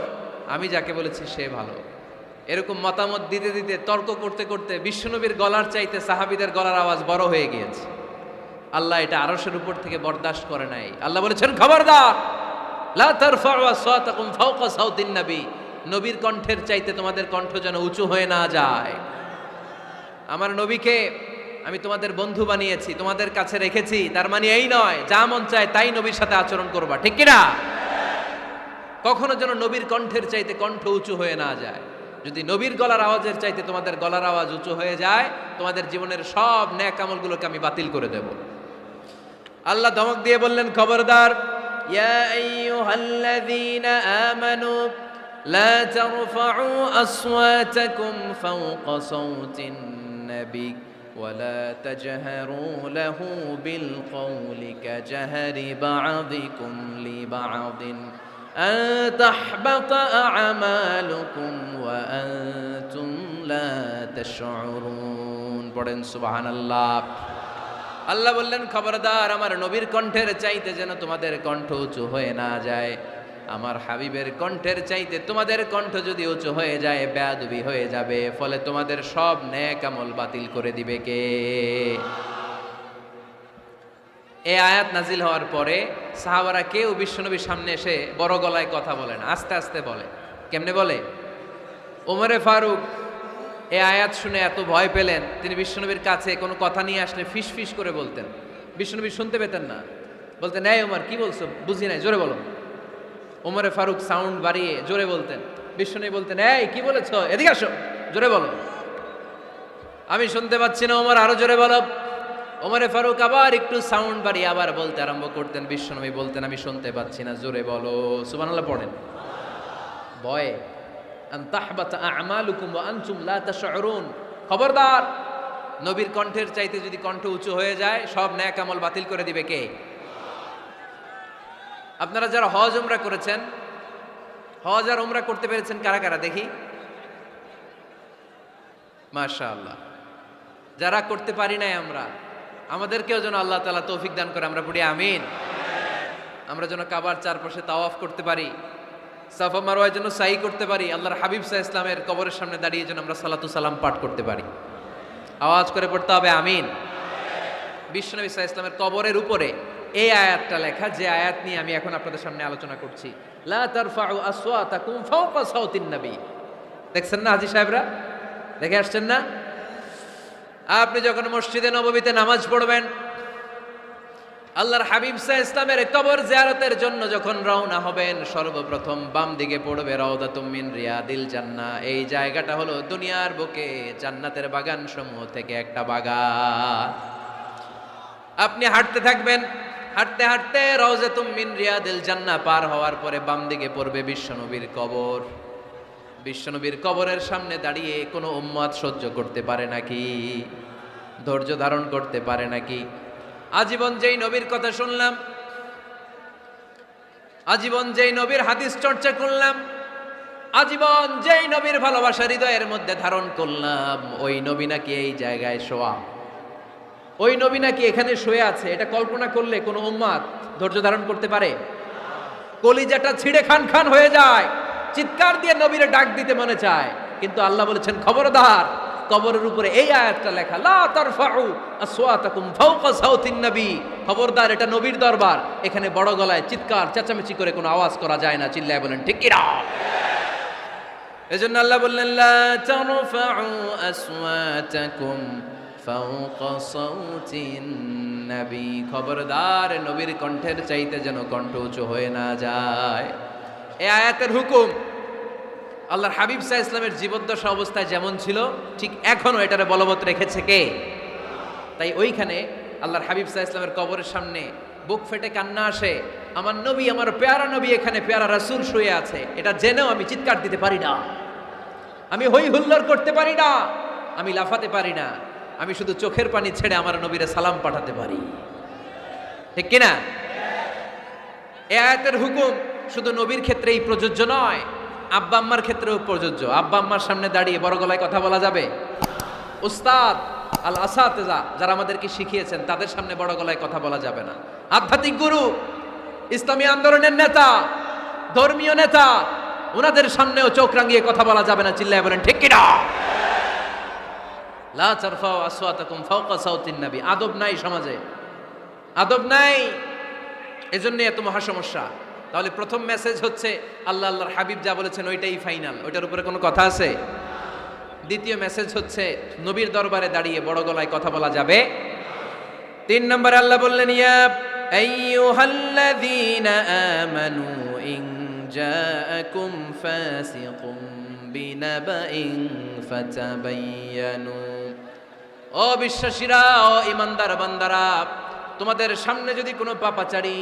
আমি যাকে বলেছি সে ভালো। এরকম মতামত দিতে দিতে, তর্ক করতে করতে বিশ্বনবীর গলার চাইতে সাহাবীদের গলার আওয়াজ বড় হয়ে গিয়েছে। আল্লাহ এটা আরশের উপর থেকে বরদাস্ত করে নাই। আল্লাহ বলেছেন, খবরদার, লা তারফাউ আসওয়াতাকুম ফাওকা সাউতিন নবী, নবীর কণ্ঠের চাইতে তোমাদের কণ্ঠ যেন উঁচু হয়ে না যায়। আমার নবীকে আমি তোমাদের বন্ধু বানিয়েছি, তোমাদের কাছে রেখেছি, তার মানে এই নয় যা মন চায় তাই নবীর সাথে আচরণ করবা, ঠিক কিনা? কখনো যেন নবীর কণ্ঠের চাইতে কণ্ঠ উঁচু হয়ে না যায়। যদি নবীর গলার আওয়াজের চাইতে তোমাদের গলার আওয়াজ উঁচু হয়ে যায়, তোমাদের জীবনের সব নেক আমলগুলোকে আমি বাতিল করে দেব। আল্লাহ ধমক দিয়ে বললেন, খবরদার, ইয়া আইয়ুহাল্লাযীনা আমানু লা তারফাউ আসওয়াতাকুম ফাওকা সাউতিন নবী ওয়া লা তাজহারু লাহু বিল কওলি কাজহারি বা'দিকুম লিবা'দিন আন তাহবাতা আ'মালুকুম ওয়া আনতুম লা তাশউরুন। পড়েন সুবহানাল্লাহ। আল্লাহ বললেন, খবরদার, আমার নবীর কণ্ঠের চাইতে যেন তোমাদের কণ্ঠ উঁচু হয়ে না যায়। আমার হাবিবের কণ্ঠের চাইতে তোমাদের কণ্ঠ যদি উঁচু হয়ে যায়, বেয়াদবি হয়ে যাবে, ফলে তোমাদের সব নেক আমল বাতিল করে দিবে কে? এই আয়াত নাজিল হওয়ার পরে সাহাবারা কেউ বিশ্বনবীর সামনে এসে বড় গলায় কথা বলে না, আস্তে আস্তে বলে। কেমনে বলে? ওমরে ফারুক এই আয়াত শুনে এত ভয় পেলেন, তিনি বিশ্বনবীর কাছে কোনো কথা নিয়ে আসলে ফিস ফিস করে বলতেন। বিশ্বনবী শুনতে পেতেন না, বলতেন, এই ওমর কি বলছো, বুঝি নাই, জোরে বলো। ওমরে ফারুক সাউন্ড বাড়িয়ে জোরে বলতেন। বিশ্বনবী বলতেন, এই কি বলেছ, এদিকে আসো, জোরে বলো। আমি শুনতে পাচ্ছি না, ওমর আরো জোরে বলো। ওমরে ফারুক আবার একটু সাউন্ড বাড়িয়ে আবার বলতে আরম্ভ করতেন। বিশ্বনবী বলতেন, আমি শুনতে পাচ্ছি না, জোরে বলো। সুবহানাল্লাহ পড়েন। ভয়ে আন তাহবাতা আমালুকুম ওয়া আনতুম লা তাশউরুন, খবরদার, নবীর কণ্ঠের চাইতে যদি কণ্ঠ উঁচু হয়ে যায়, সব নেক আমল বাতিল করে দিবে কে? আপনারা যারা হজ উমরা করেছেন, হজ আর উমরা করতে পেরেছেন কারা কারা দেখি? মাশাআল্লাহ। যারা করতে পারি নাই আমরা, আমাদেরকেও যেন আল্লাহ তাআলা তৌফিক দান করে, আমরা পড়ি আমিন। আমরা যেন কাবার চারপাশে তাওয়াফ করতে পারি, সাফা মারওয়ার জন্য সাই করতে পারি, আল্লাহর হাবিব সাল্লাল্লাহু আলাইহি ওয়াসাল্লামের কবরের সামনে দাঁড়িয়ে যেন আমরা সালাতু সালাম পাঠ করতে পারি। আওয়াজ করে পড়তে হবে আমিন। বিশ্বনবী সাল্লাল্লাহু আলাইহি ওয়াসাল্লামের কবরের উপরে এই আয়াতটা লেখা, যে আয়াত নিয়ে আমি এখন আপনাদের সামনে আলোচনা করছি। লা তারফাউ আসওয়াতাকুম ফাওকা সাওতিন নবী। দেখছেন না হাজী সাহেবরা, দেখে আসছেন না? আপনি যখন মসজিদে নববীতে নামাজ পড়বেন, আল্লাহর হাবিব সাল্লাল্লাহু আলাইহি ওয়াসাল্লামের কবর জিয়ারতের জন্য যখন রওনা হবেন, সর্বপ্রথম বাম দিকে পড়বে রাউদাতুম মিন রিয়াদিল জান্নাহ। এই জায়গাটা হলো দুনিয়ার বুকে জান্নাতের বাগান সমূহ থেকে একটা বাগান। আপনি হাঁটতে থাকবেন, হাঁটতে হাঁটতে রাউজাতুম মিন রিয়াদিল জান্নাহ পার হওয়ার পরে বাম দিকে পড়বে বিশ্বনবীর কবর। বিশ্বনবীর কবরের সামনে দাঁড়িয়ে কোনো উম্মত সহ্য করতে পারে নাকি? ধৈর্য ধারণ করতে পারে নাকি? আজীবন যেই নবীর কথা শুনলাম, আজীবন যেই নবীর হাদিস চর্চা করলাম, আজীবন যেই নবীর ভালোবাসা হৃদয়ের মধ্যে ধারণ করলাম, ওই নবী নাকি এই জায়গায় শোয়া, ওই নবী নাকি এখানে শুয়ে আছে, এটা কল্পনা করলে কোনো উম্মত ধৈর্য ধারণ করতে পারে? কলিজাটা ছিঁড়ে খান খান হয়ে যায়, চিৎকার দিয়ে নবীরে ডাক দিতে মনে চায়। কিন্তু আল্লাহ বলেছেন, খবরদার, কবরের উপরে এই আয়াতটা লেখা, লা তারফাউ আসওয়াতাকুম ফাওকা সাওতিন নবী, খবরদার, এটা নবীর দরবার, এখানে বড় গলায় চিৎকার চেঁচামেচি করে কোনো আওয়াজ করা যায় না। চিল্লায় বলেন ঠিক কি না? এজন্য আল্লাহ বললেন, লা তারফাউ আসওয়াতাকুম ফাওকা সাওতিন নবী, খবরদার, নবীর কণ্ঠের চাইতে যেন কণ্ঠ উঁচু হয়ে না যায়। এই আয়াতের হুকুম আল্লাহর হাবিব সাল্লাল্লাহু আলাইহি ওয়াসাল্লামের জীবদ্দশা অবস্থায় যেমন ছিল, ঠিক এখনো এটারে বলবৎ রেখেছে কে? তাই ওইখানে আল্লাহর হাবিব সাল্লাল্লাহু আলাইহি ওয়াসাল্লামের কবরের সামনে বুক ফেটে কান্না আসে, আমার নবী, আমার পেয়ারা নবী এখানে, পেয়ারা রাসূল শুয়ে আছে, এটা জেনেও আমি চিৎকার দিতে পারি না, আমি হই হুল্লোড় করতে পারি না, আমি লাফাতে পারি না, আমি শুধু চোখের পানি ছেড়ে আমার নবীরে সালাম পাঠাতে পারি। ঠিক কিনা? এই আয়াতের হুকুম শুধু নবীর ক্ষেত্রেই প্রযোজ্য নয়, আব্বা আম্মার ক্ষেত্রেও প্রযোজ্য। আব্বা আম্মার সামনে দাঁড়িয়ে বড় গলায় কথা বলা যাবে? উস্তাদ আল আসাতেজা যারা আমাদেরকে শিখিয়েছেন, তাদের সামনে বড় গলায় কথা বলা যাবে না। আধ্যাত্মিক গুরু, ইসলামী আন্দোলনের নেতা, ধর্মীয় নেতা, ওনাদের সামনেও চোখ রাঙিয়ে কথা বলা যাবে না। চিল্লায় বলেন ঠিক কিনা? লা তারফাউ আসওয়াতাকুম ফাওকা সাওতিন নবী। আদব নাই সমাজে, আদব নাই, এজন্য এত মহা সমস্যা। তাহলে প্রথম মেসেজ হচ্ছে, আল্লাহ আল্লাহর হাবিব যা বলেছেন ওইটাই ফাইনাল, ওইটার উপরে কোনো কথা আছে? দ্বিতীয় মেসেজ হচ্ছে, নবীর দরবারে দাঁড়িয়ে বড় গলায় কথা বলা যাবে। 3 নম্বরে আল্লাহ বললেন, ইয়া আইয়ুহাল্লাযীনা আমানু ইন জাআকুম ফাসিকুম বিনাবাইন ফাতাবায়ানু। ও বিশ্বাসীরা, ও ইমানদার বান্দারা, তোমাদের সামনে যদি কোনো পাপাচারী,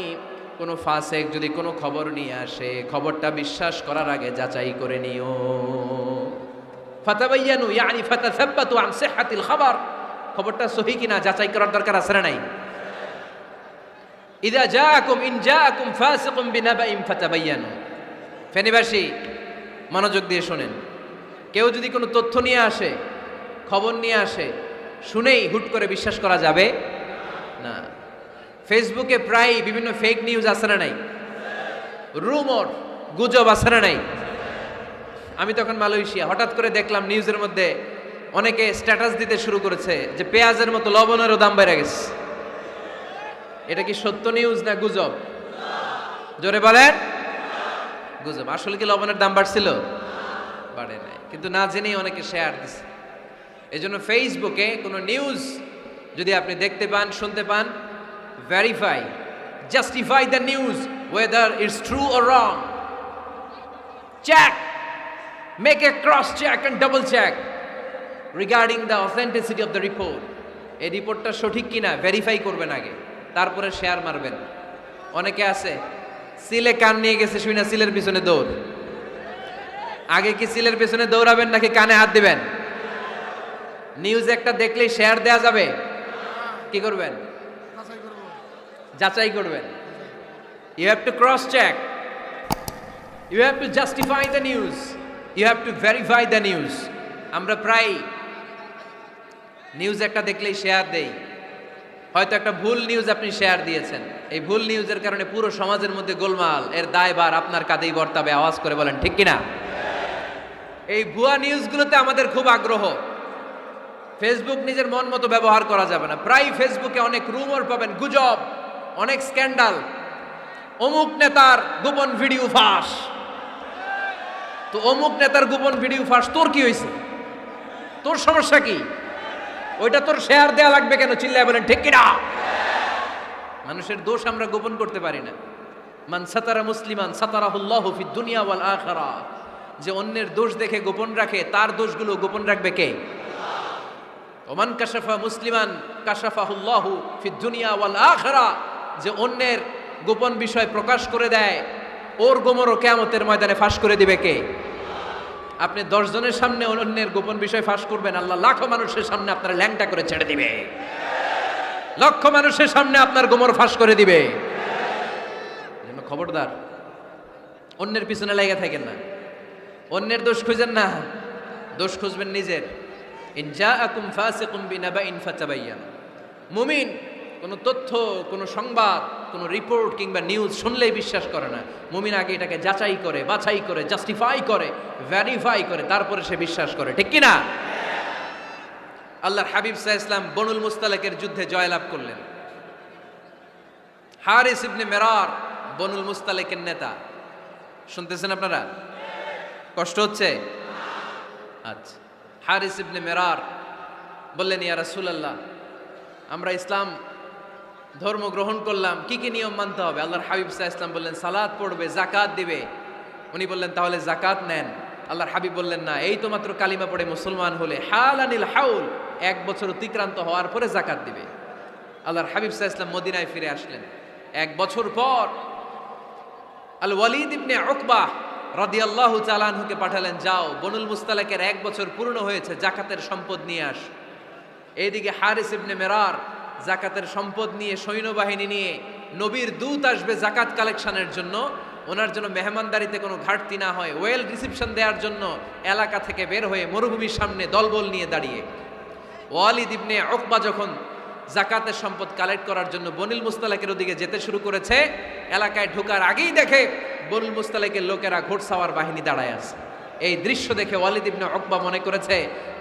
কোনো ফাসেক যদি কোনো খবর নিয়ে আসে, খবরটা বিশ্বাস করার আগে যাচাই করে নিও। ফাতাবায়ানু ইয়ানি ফাতাসাব্বাতু আন সিহহাতিল খবর, খবরটা সহি কিনা যাচাই করার দরকার আছে না নাই? ইন জাআকুম ফাসিকুম বিনাবাইন ফাতাবায়ানু। ফেনীবাসী মনোযোগ দিয়ে শোনেন, কেউ যদি কোনো তথ্য নিয়ে আসে, খবর নিয়ে আসে, শুনেই হুট করে বিশ্বাস করা যাবে? না। ফেসবুকে প্রায় বিভিন্ন ফেক নিউজ আছে না নাই, রুমর গুজব আছে না নাই। আমি তখন মালয়েশিয়া, হঠাৎ করে দেখলাম নিউজের মধ্যে অনেকে স্ট্যাটাস দিতে শুরু করেছে যে পেঁয়াজের মতো লবণেরও দাম বেড়ে গেছে। এটা কি সত্য নিউজ না গুজব? জোরে বলেন। গুজব। আসলে কি লবণের দাম বাড়ছিল? বাড়ে নাই, কিন্তু না জেনেই অনেকে শেয়ার দিছে। এই জন্য ফেসবুকে কোনো নিউজ যদি আপনি দেখতে পান, শুনতে পান, verify, justify the news whether it's true or wrong. Check, make a cross check and double check regarding the authenticity of the report. এই রিপোর্টটা সঠিক কিনা ভেরিফাই করবেন আগে, তারপরে শেয়ার মারবেন। অনেকে আছে সিলে কান নিয়ে গেছে, শুই না সিলের পিছনে দৌড়। আগে কি সিলের পিছনে দৌড়াবেন নাকি কানে হাত দিবেন? নিউজ একটা দেখলেই শেয়ার দেয়া যাবে? কি করবেন? যাচাই করবেন। You have to cross check, you have to justify the news, you have to verify the news. আমরা প্রায় নিউজ একটা দেখলেই শেয়ার দেই। হয়তো একটা ভুল নিউজ আপনি শেয়ার দিয়েছেন, এই ভুল নিউজের কারণে পুরো সমাজের মধ্যে গোলমাল, এর দায়ভার আপনার কাঁধেই বর্তাবে। আওয়াজ করে বলেন ঠিক কিনা? এই ভুয়া নিউজগুলোতে আমাদের খুব আগ্রহ। ফেসবুক নিজের মন মতো ব্যবহার করা যাবে না। প্রায় ফেসবুকে অনেক রুমর পাবেন, গুজব, অনেক স্ক্যান্ডাল। অমুক নেতার গোপন ভিডিও ফাঁস। তো অমুক নেতার গোপন ভিডিও ফাঁস, তোর কি হয়েছে? তোর সমস্যা কি? ওইটা তোর শেয়ার দেয়া লাগবে কেন? চিল্লায় বলেন ঠিক কিনা? মানুষের দোষ আমরা গোপন করতে পারি না। মান সাতারা মুসলিমান সাতারাহুল্লাহু ফিদ দুনিয়া ওয়াল আখিরা। যে অন্যের দোষ দেখে গোপন রাখে, তার দোষগুলো গোপন রাখবে কে? ওমান কাশাফা মুসলিমান কাশাফাহুল্লাহু ফিদ দুনিয়া ওয়াল আখিরা। যে অন্যের গোপন বিষয় প্রকাশ করে দেয়, ওর গোমরও কিয়ামতের ময়দানে ফাঁস করে দিবে কে? আপনি 10 জনের সামনে অন্যের গোপন বিষয় ফাঁস করবেন, আল্লাহ লাখো মানুষের সামনে আপনার ল্যাংটা করে ছেড়ে দিবে। লক্ষ মানুষের সামনে আপনার গোমর ফাঁস করে দিবে। এজন্য খবরদার, অন্যের পিছনে লেগে থাকেন না, অন্যের দোষ খুঁজেন না, দোষ খুঁজবেন নিজের। ইন জাআকুম ফাসিকুম বিনাবাইন ফাতাবায়ান। মুমিন কোনো তথ্য, কোনো সংবাদ, কোনো রিপোর্ট কিংবা নিউজ শুনলেই বিশ্বাস করে না। মুমিন আগে এটাকে যাচাই করে, বাছাই করে, জাস্টিফাই করে, ভেরিফাই করে, তারপরে সে বিশ্বাস করে। ঠিক কিনা? আল্লাহর হাবিব সাল্লাল্লাহু আলাইহি ওয়াসাল্লাম বনুল মুস্তালিকের যুদ্ধে জয়লাভ করলেন। হারিস ইবনে মিরার বনুল মুস্তালিকের নেতা। শুনতেছেন আপনারা? কষ্ট হচ্ছে? আচ্ছা। হারিস ইবনে মিরার বললেন, ইয়া রাসূলুল্লাহ, আমরা ইসলাম ধর্ম গ্রহণ করলাম, কি কি নিয়ম মানতে হবে? আল্লাহর হাবিব সাল্লাল্লাহু আলাইহি ওয়াসাল্লাম বললেন, সালাত পড়বে, যাকাত দিবে। উনি বললেন, তাহলে যাকাত নেন। আল্লাহর হাবিব বললেন, না, এই তো মাত্র কালিমা পড়ে মুসলমান হলে, হালানিল হাউল, 1 বছর অতিক্রান্ত হওয়ার পরে যাকাত দিবে। আল্লাহর হাবিব সাল্লাল্লাহু আলাইহি ওয়াসাল্লাম মদিনায় ফিরে আসলেন। 1 বছর পর আল ওয়ালিদ ইবনে উকবা রাদিয়াল্লাহু তাআলা আনহুকে পাঠালেন, যাও বনুল মুস্তালিকের 1 বছর পূর্ণ হয়েছে, যাকাতের সম্পদ নিয়ে আস। এইদিকে হারিস ইবনে মিরার যাকাতের সম্পদ নিয়ে, সৈন্যবাহিনী নিয়ে, নবীর দূত আসবে যাকাত কালেকশনের জন্য, ওনার জন্য মেহমানদারিতে কোনো ঘাটতি না হয়, ওয়েল রিসিপশন দেওয়ার জন্য এলাকা থেকে বের হয়ে মরুভূমির সামনে দলবল নিয়ে দাঁড়িয়ে। ওয়ালিদ ইবনে উকবা যখন যাকাতের সম্পদ কালেক্ট করার জন্য বনুল মুস্তালিকের ওদিকে যেতে শুরু করেছে, এলাকায় ঢোকার আগেই দেখে বনুল মুস্তালিকের লোকেরা ঘোড়সাওয়ার বাহিনী দাঁড়ায় আছে। এই দৃশ্য দেখে ওয়ালিদ ইবনে উকবা মনে করেছে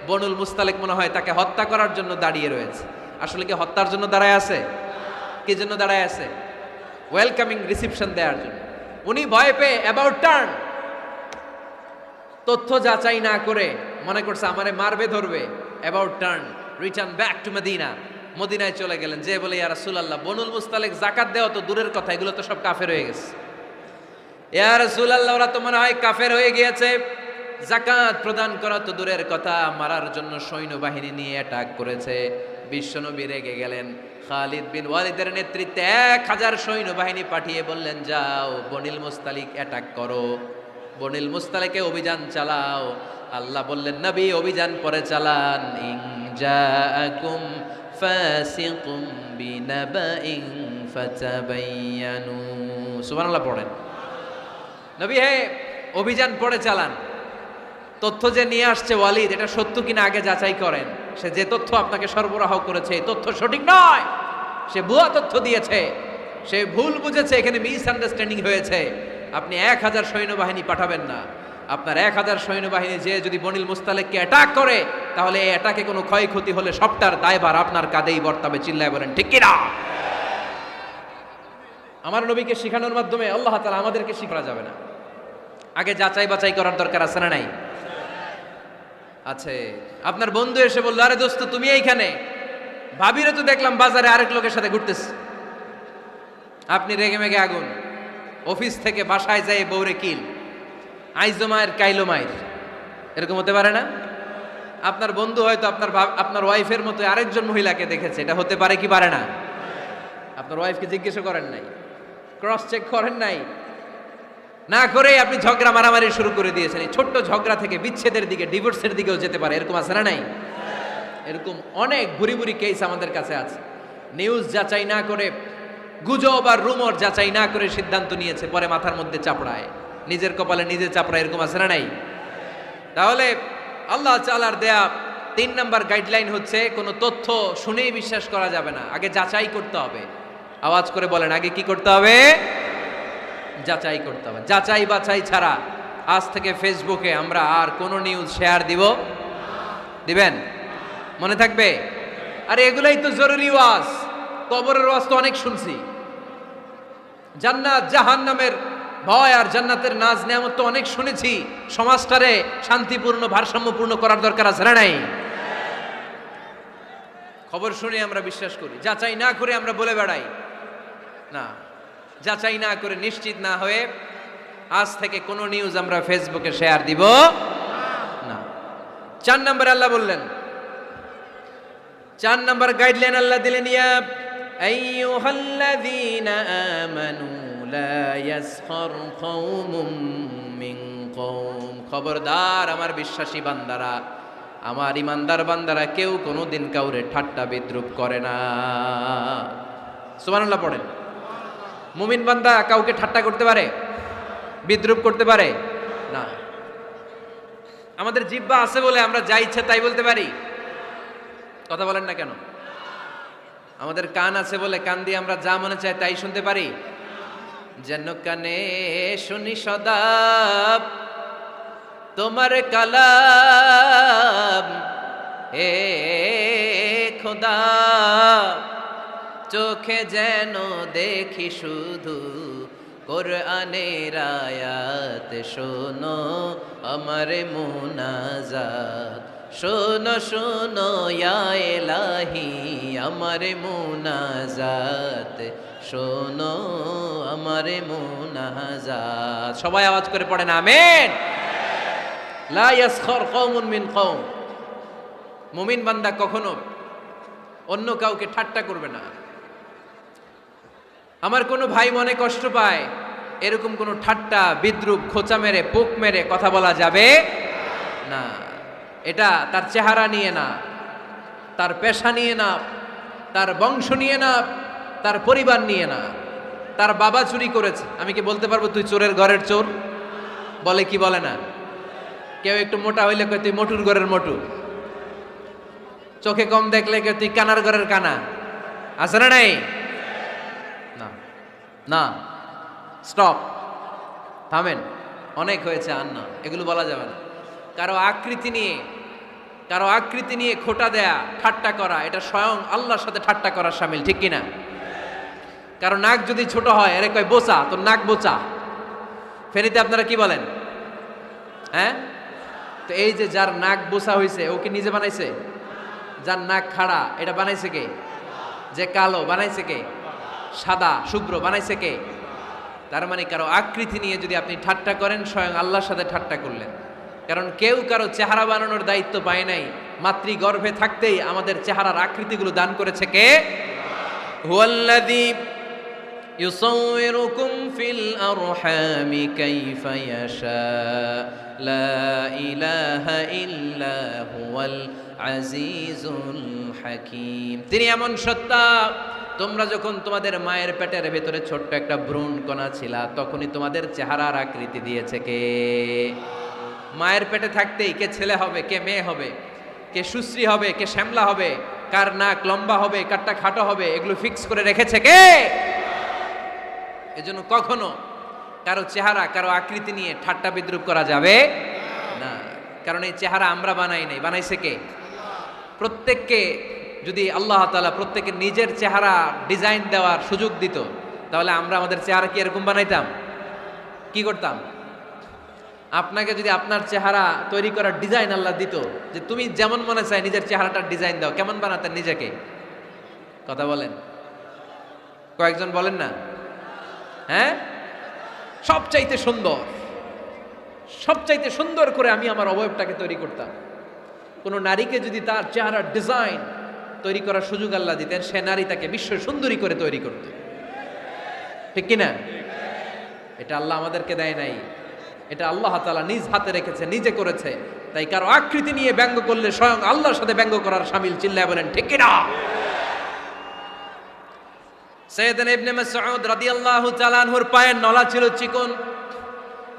বনুল মুস্তালিক মনে হয় তাকে হত্যা করার জন্য দাঁড়িয়ে রয়েছে। আসলে কি হত্যার জন্য দাঁড়ায় আছে? কি জন্য দাঁড়ায় আছে? ওয়েলকামিং রিসিপশন দেওয়ার জন্য। উনি ভয় পেয়ে অ্যাবাউট টার্ন, তথ্য যাচাই না করে মনে করছে আমারে মারবে, ধরবে, about turn, return back to Medina. মদিনায় চলে গেলেন, যে বলে, ইয়া রাসূলুল্লাহ, বনুল মুস্তালিক যাকাত দেওয়া তো দূরের কথা, এগুলো তো সব কাফের হয়ে গেছে। ইয়া রাসূলুল্লাহ, ওরা তো মনে হয় কাফের হয়ে গিয়েছে, যাকাত প্রদান করা তো দূরের কথা, মারার জন্য সৈন্যবাহিনী নিয়ে অ্যাটাক করেছে। বিশ্বনবী রেগে গেলেন। খালিদ বিন ওয়ালিদের নেতৃত্বে 1000 সৈন্যবাহিনী পাঠিয়ে বললেন, যাও বনুল মুস্তালিক অ্যাটাক করো, বনুল মুস্তালিকে অভিযান চালাও। আল্লাহ বললেন, নবী অভিযান পরে চালান। ইন জাআকুম ফাসিকুম বিনাবাইন ফাতাবায়ানু। সুবহানাল্লাহ পড়েন। নবী হে, অভিযান পরে চালান। তথ্য যে নিয়ে আসছে ওয়ালিদ, এটা সত্য কিনা আগে যাচাই করেন। সে যে তথ্য আপনাকে সরবরাহ করেছে, এই তথ্য সঠিক নয়, সে ভুয়া তথ্য দিয়েছে, সে ভুল বুঝেছে, এখানে মিসআন্ডারস্ট্যান্ডিং হয়েছে। আপনি 1000 সৈন্যবাহিনী পাঠাবেন না। আপনার 1000 সৈন্যবাহিনী যে যদি বনিল মুস্তালিককে অ্যাটাক করে, তাহলে এই অ্যাটাকে কোনো ক্ষয়ক্ষতি হলে সবটার দায়ভার আপনার কাঁধেই বর্তাবে। চিল্লায় বলেন ঠিক কিনা? আমার নবীকে শেখানোর মাধ্যমে আল্লাহ তাআলা আমাদেরকে শিখা যাবে না। আগে যাচাই বাছাই করার দরকার আছে না নাই? আছে। আপনার বন্ধু এসে বলল, আরে দোস্ত তুমি এইখানে, ভাবিরে তো দেখলাম বাজারে আরেক লোকের সাথে ঘুরতেছে। আপনি রেগে মেগে আগুন, অফিস থেকে বাসায় যায় বউরে কিল, আইজো মায়ের কাইলো মায়ের, এরকম হতে পারে না? আপনার বন্ধু হয়তো আপনার ওয়াইফের মতো আরেকজন মহিলাকে দেখেছে, এটা হতে পারে কি পারে না? আপনার ওয়াইফকে জিজ্ঞেস করেন নাই, ক্রস চেক করেন নাই, না করে আপনি ঝগড়া মারামারি শুরু করে দিয়েছেন। এই ছোট্ট ঝগড়া থেকে বিচ্ছেদের দিকে, ডিভোর্সের দিকেও যেতে পারে। এরকম আছে না নাই? এরকম অনেক ভুরি ভুরি কেস আমাদের কাছে আছে। নিউজ যাচাই না করে, গুজব আর রুমর যাচাই না করে সিদ্ধান্ত নিয়েছে, পরে মাথার মধ্যে চাপড়ায়, নিজের কপালে নিজে চাপড়ায়। এরকম আছে না নাই? তাহলে আল্লাহ তাআলার দেয়া 3 নাম্বার গাইডলাইন হচ্ছে, কোনো তথ্য শুনেই বিশ্বাস করা যাবে না, আগে যাচাই করতে হবে। আওয়াজ করে বলেন, আগে কি করতে হবে? যাচাই করতে হবে। যাচাই বাছাই ছাড়া আজ থেকে ফেসবুকে আমরা আর কোনো নিউজ শেয়ার দিবেন? মনে থাকবে? আরে এগুলাই তো জরুরি ওয়াজ। কবরের ওয়াজ তো অনেক শুনছি, জান্নাত জাহান্নামের ভয় আর জান্নাতের নাজ নেয়ামত তো অনেক শুনেছি। সমাজটারে শান্তিপূর্ণ ভারসাম্যপূর্ণ করার দরকার আছে না নাই? খবর শুনে আমরা বিশ্বাস করি, যাচাই না করে আমরা বলে বেড়াই না। যাচাই না করে, নিশ্চিত না হয়ে আজ থেকে কোনো নিউজ আমরা ফেসবুকে শেয়ার দিব না। 4 নম্বর আল্লাহ বললেন, 4 নম্বর গাইডলাইন আল্লাহ দিলেন, ইয়া আইয়ুহাল্লাযীনা আমানু লা ইয়াসখার কওমুম মিন কওম। খবরদার আমার বিশ্বাসী বান্দারা, আমার ইমানদার বান্দারা, কেউ কোনোদিন কাউরে ঠাট্টা বিদ্রুপ করে না। সুবহানাল্লাহ পড়েন। মুমিন বান্দা কাউকে ঠাট্টা করতে পারে, বিদ্রুপ করতে পারে না। আমাদের জিহ্বা আছে বলে আমরা যা ইচ্ছা তাই বলতে পারি। কথা বলেন না কেন? আমাদের কান আছে বলে কান দিয়ে আমরা যা মনে চাই তাই শুনতে পারি। যেন কানে শুনি সদা তোমার কালাম, হে খোদা চোখে যেন দেখি শুধু কোরআনের আয়াত। শোনো আমার মুনাজাত, শোনো শোনো ইয়া ইলাহি আমার মুনাজাত, শোনো আমার মুনাজাত। সবাই আওয়াজ করে পড়েন আমিন। লা ইয়াসখার কওমুন মিন কওম। মুমিন বান্দা কখনো অন্য কাউকে ঠাট্টা করবে না। আমার কোনো ভাই মনে কষ্ট পায়, এরকম কোনো ঠাট্টা বিদ্রুপ খোঁচা মেরে পোক মেরে কথা বলা যাবে না। এটা তার চেহারা নিয়ে না, তার পেশা নিয়ে না, তার বংশ নিয়ে না, তার পরিবার নিয়ে না। তার বাবা চুরি করেছে, আমি কি বলতে পারবো তুই চোরের ঘরের চোর? বলে কি বলে না? কেউ একটু মোটা হইলে কয় তুই মোটুর ঘরের মোটু, চোখে কম দেখলে কেউ তুই কানার ঘরের কানা। আছে না নাই? না না, স্টপ, থামেন, অনেক হয়েছে, আর না, এগুলো বলা যাবে না। কারো আকৃতি নিয়ে খোটা দেয়া, ঠাট্টা করা, এটা স্বয়ং আল্লাহর সাথে ঠাট্টা করার শামিল, ঠিক কিনা? কারো নাক যদি ছোট হয়, এর কয় বোচা, তোর নাক বোচা। ফেনীতে আপনারা কি বলেন? হ্যাঁ, তো এই যে যার নাক বোচা হয়েছে, ও কি নিজে বানাইছে? যার নাক খাড়া, এটা বানাইছে কে? যে কালো, বানাইছে কে? সাদা শুভ্র, বানাইছে কে? তার মানে কারো আকৃতি নিয়ে যদি আপনি ঠাট্টা করেন, স্বয়ং আল্লাহর সাথে ঠাট্টা করলেন। কারণ কেউ কারো চেহারা বানানোর দায়িত্ব পায় নাই। মাতৃগর্ভে থাকতেই আমাদের চেহারার আকৃতিগুলো দান করেছে কে? হুয়াল্লাযী ইউসাউইরুকুম ফিল আরহামি কাইফা ইয়াশা লা ইলাহা ইল্লা হুয়াল আজিজুল হাকীম। তিনি এমন সত্তা, তোমরা যখন তোমাদের মায়ের পেটের ভেতরে ছোট্ট একটা ভ্রূণ কণা ছিলা, তখনই তোমাদের চেহারার আকৃতি দিয়েছে কে? মায়ের পেটে থাকতেই কে ছেলে হবে, কে মেয়ে হবে, কে সুশ্রী হবে, কে শ্যামলা হবে, কার নাক লম্বা হবে, কারটা খাটো হবে, এগুলো ফিক্স করে রেখেছে কে? এজন্য কখনো কারো চেহারা, কারো আকৃতি নিয়ে ঠাট্টা বিদ্রুপ করা যাবে না। কারণ এই চেহারা আমরা বানাই নাই, বানাইছে কে? প্রত্যেককে যদি আল্লাহ তাআলা প্রত্যেকের নিজের চেহারা ডিজাইন দেওয়ার সুযোগ দিত, তাহলে আমরা আমাদের চেহারা কি এরকম বানাইতাম? কি করতাম? আপনাকে যদি আপনার চেহারা তৈরি করার ডিজাইন আল্লাহ দিত, যে তুমি যেমন মনে চাই নিজের চেহারাটার ডিজাইন দাও, কেমন বানাতেন নিজেকে? কথা বলেন, কয়েকজন বলেন না? হ্যাঁ, সবচাইতে সুন্দর, সবচাইতে সুন্দর করে আমি আমার অবয়বটাকে তৈরি করতাম। কোন নারীকে যদি তার চেহারার ডিজাইন তৈরি করার সুযোগ আল্লাহ দিতেন, সে নারী তাকে বিশ্ব সুন্দরী করে তৈরি করত। ঠিক কিনা? এটা আল্লাহ আমাদেরকে দেয় নাই, এটা আল্লাহ তাআলা নিজ হাতে রেখেছে, নিজে করেছে। তাই কারো আকৃতি নিয়ে ব্যঙ্গ করলে স্বয়ং আল্লাহর সাথে ব্যঙ্গ করার শামিল। চিল্লায় বলেন ঠিক কিনা? সাইয়েদনা ইবনে মাসউদ রাদিয়াল্লাহু তাআলা আনহুর পায়ের নলা ছিল চিকন।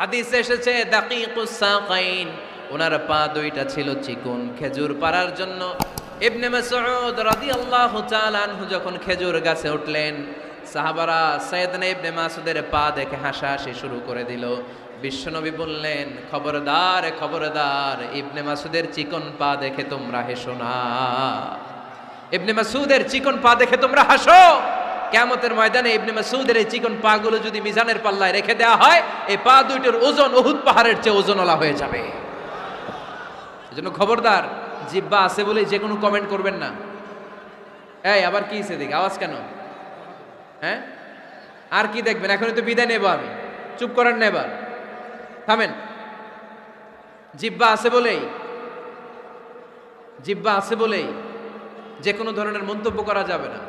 হাদিসে এসেছে দাকিকুস সাকাইন, ওনার পা দুইটা ছিল চিকন খেজুর পাড়ার জন্য। ইবনে মাসউদ রাদিয়াল্লাহু তাআলা আনহু যখন খেজুর গাছে উঠলেন, সাহাবারা সাইয়েদনা ইবনে মাসউদের পা দেখে হাসাহাসি শুরু করে দিল। বিশ্বনবী বললেন, খবরদার খবরদার, ইবনে মাসউদের চিকন পা দেখে তোমরা হেসো না। ইবনে মাসউদের চিকন পা দেখে তোমরা হাসো। কিয়ামতের ময়দানে ইবনে মাসউদের এই চিকন পা গুলো যদি মিজানের পাল্লায় রেখে দেওয়া হয়, এই পা দুইটার ওজন উহুদ পাহাড়ের চেয়ে ওজনওয়ালা হয়ে যাবে। এজন্য খবরদার, জিহ্বা আছে বলে যে কোনো কমেন্ট করবেন না। এই আবার কি হইছে দেখি, আওয়াজ কেন? হ্যাঁ, আর কি দেখবেন? এখনই তো বিদায় নেব আমি, চুপ করেন না, এবার থামেন। জিহ্বা আছে বলেই, জিহ্বা আছে বলেই যে কোনো ধরনের মন্তব্য করা যাবে না।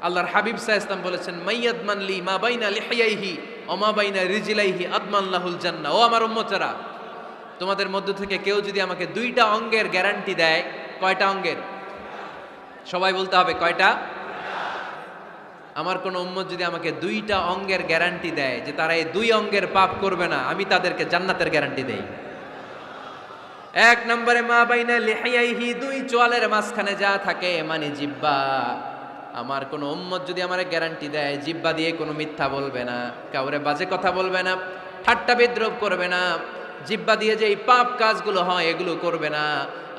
আল্লাহর হাবিব সাল্লাল্লাহু আলাইহি ওয়াসাল্লাম বলেছেন, মাইয়াদমান লি মা বাইনা লিহিয়াইহি ওয়া মা বাইনা রিজলাইহি আদমান লাহুল জান্নাহ। ও আমার উম্মতেরা, তোমাদের মধ্য থেকে কেউ যদি আমাকে দুইটা অঙ্গের গ্যারান্টি দেয়, কয়টা অঙ্গের? সবাই বলতে হবে কয়টা? আমার কোন উম্মত যদি আমাকে দুইটা অঙ্গের গ্যারান্টি দেয় যে তারা এই দুই অঙ্গের পাপ করবে না, আমি তাদেরকে জান্নাতের গ্যারান্টি দেই। এক নম্বরে মা বাইনা লিহিয়াইহি, দুই চোয়ালের মাঝখানে যা থাকে মানে জিহ্বা। আমার কোন উম্মত যদি আমার গ্যারান্টি দেয় জিহ্বা দিয়ে কোনো মিথ্যা বলবে না, কাউরে বাজে কথা বলবে না, ঠাট্টা বিদ্রূপ করবে না, জিহ্বা দিয়ে যে এই পাপ কাজগুলো হয় এগুলো করবে না,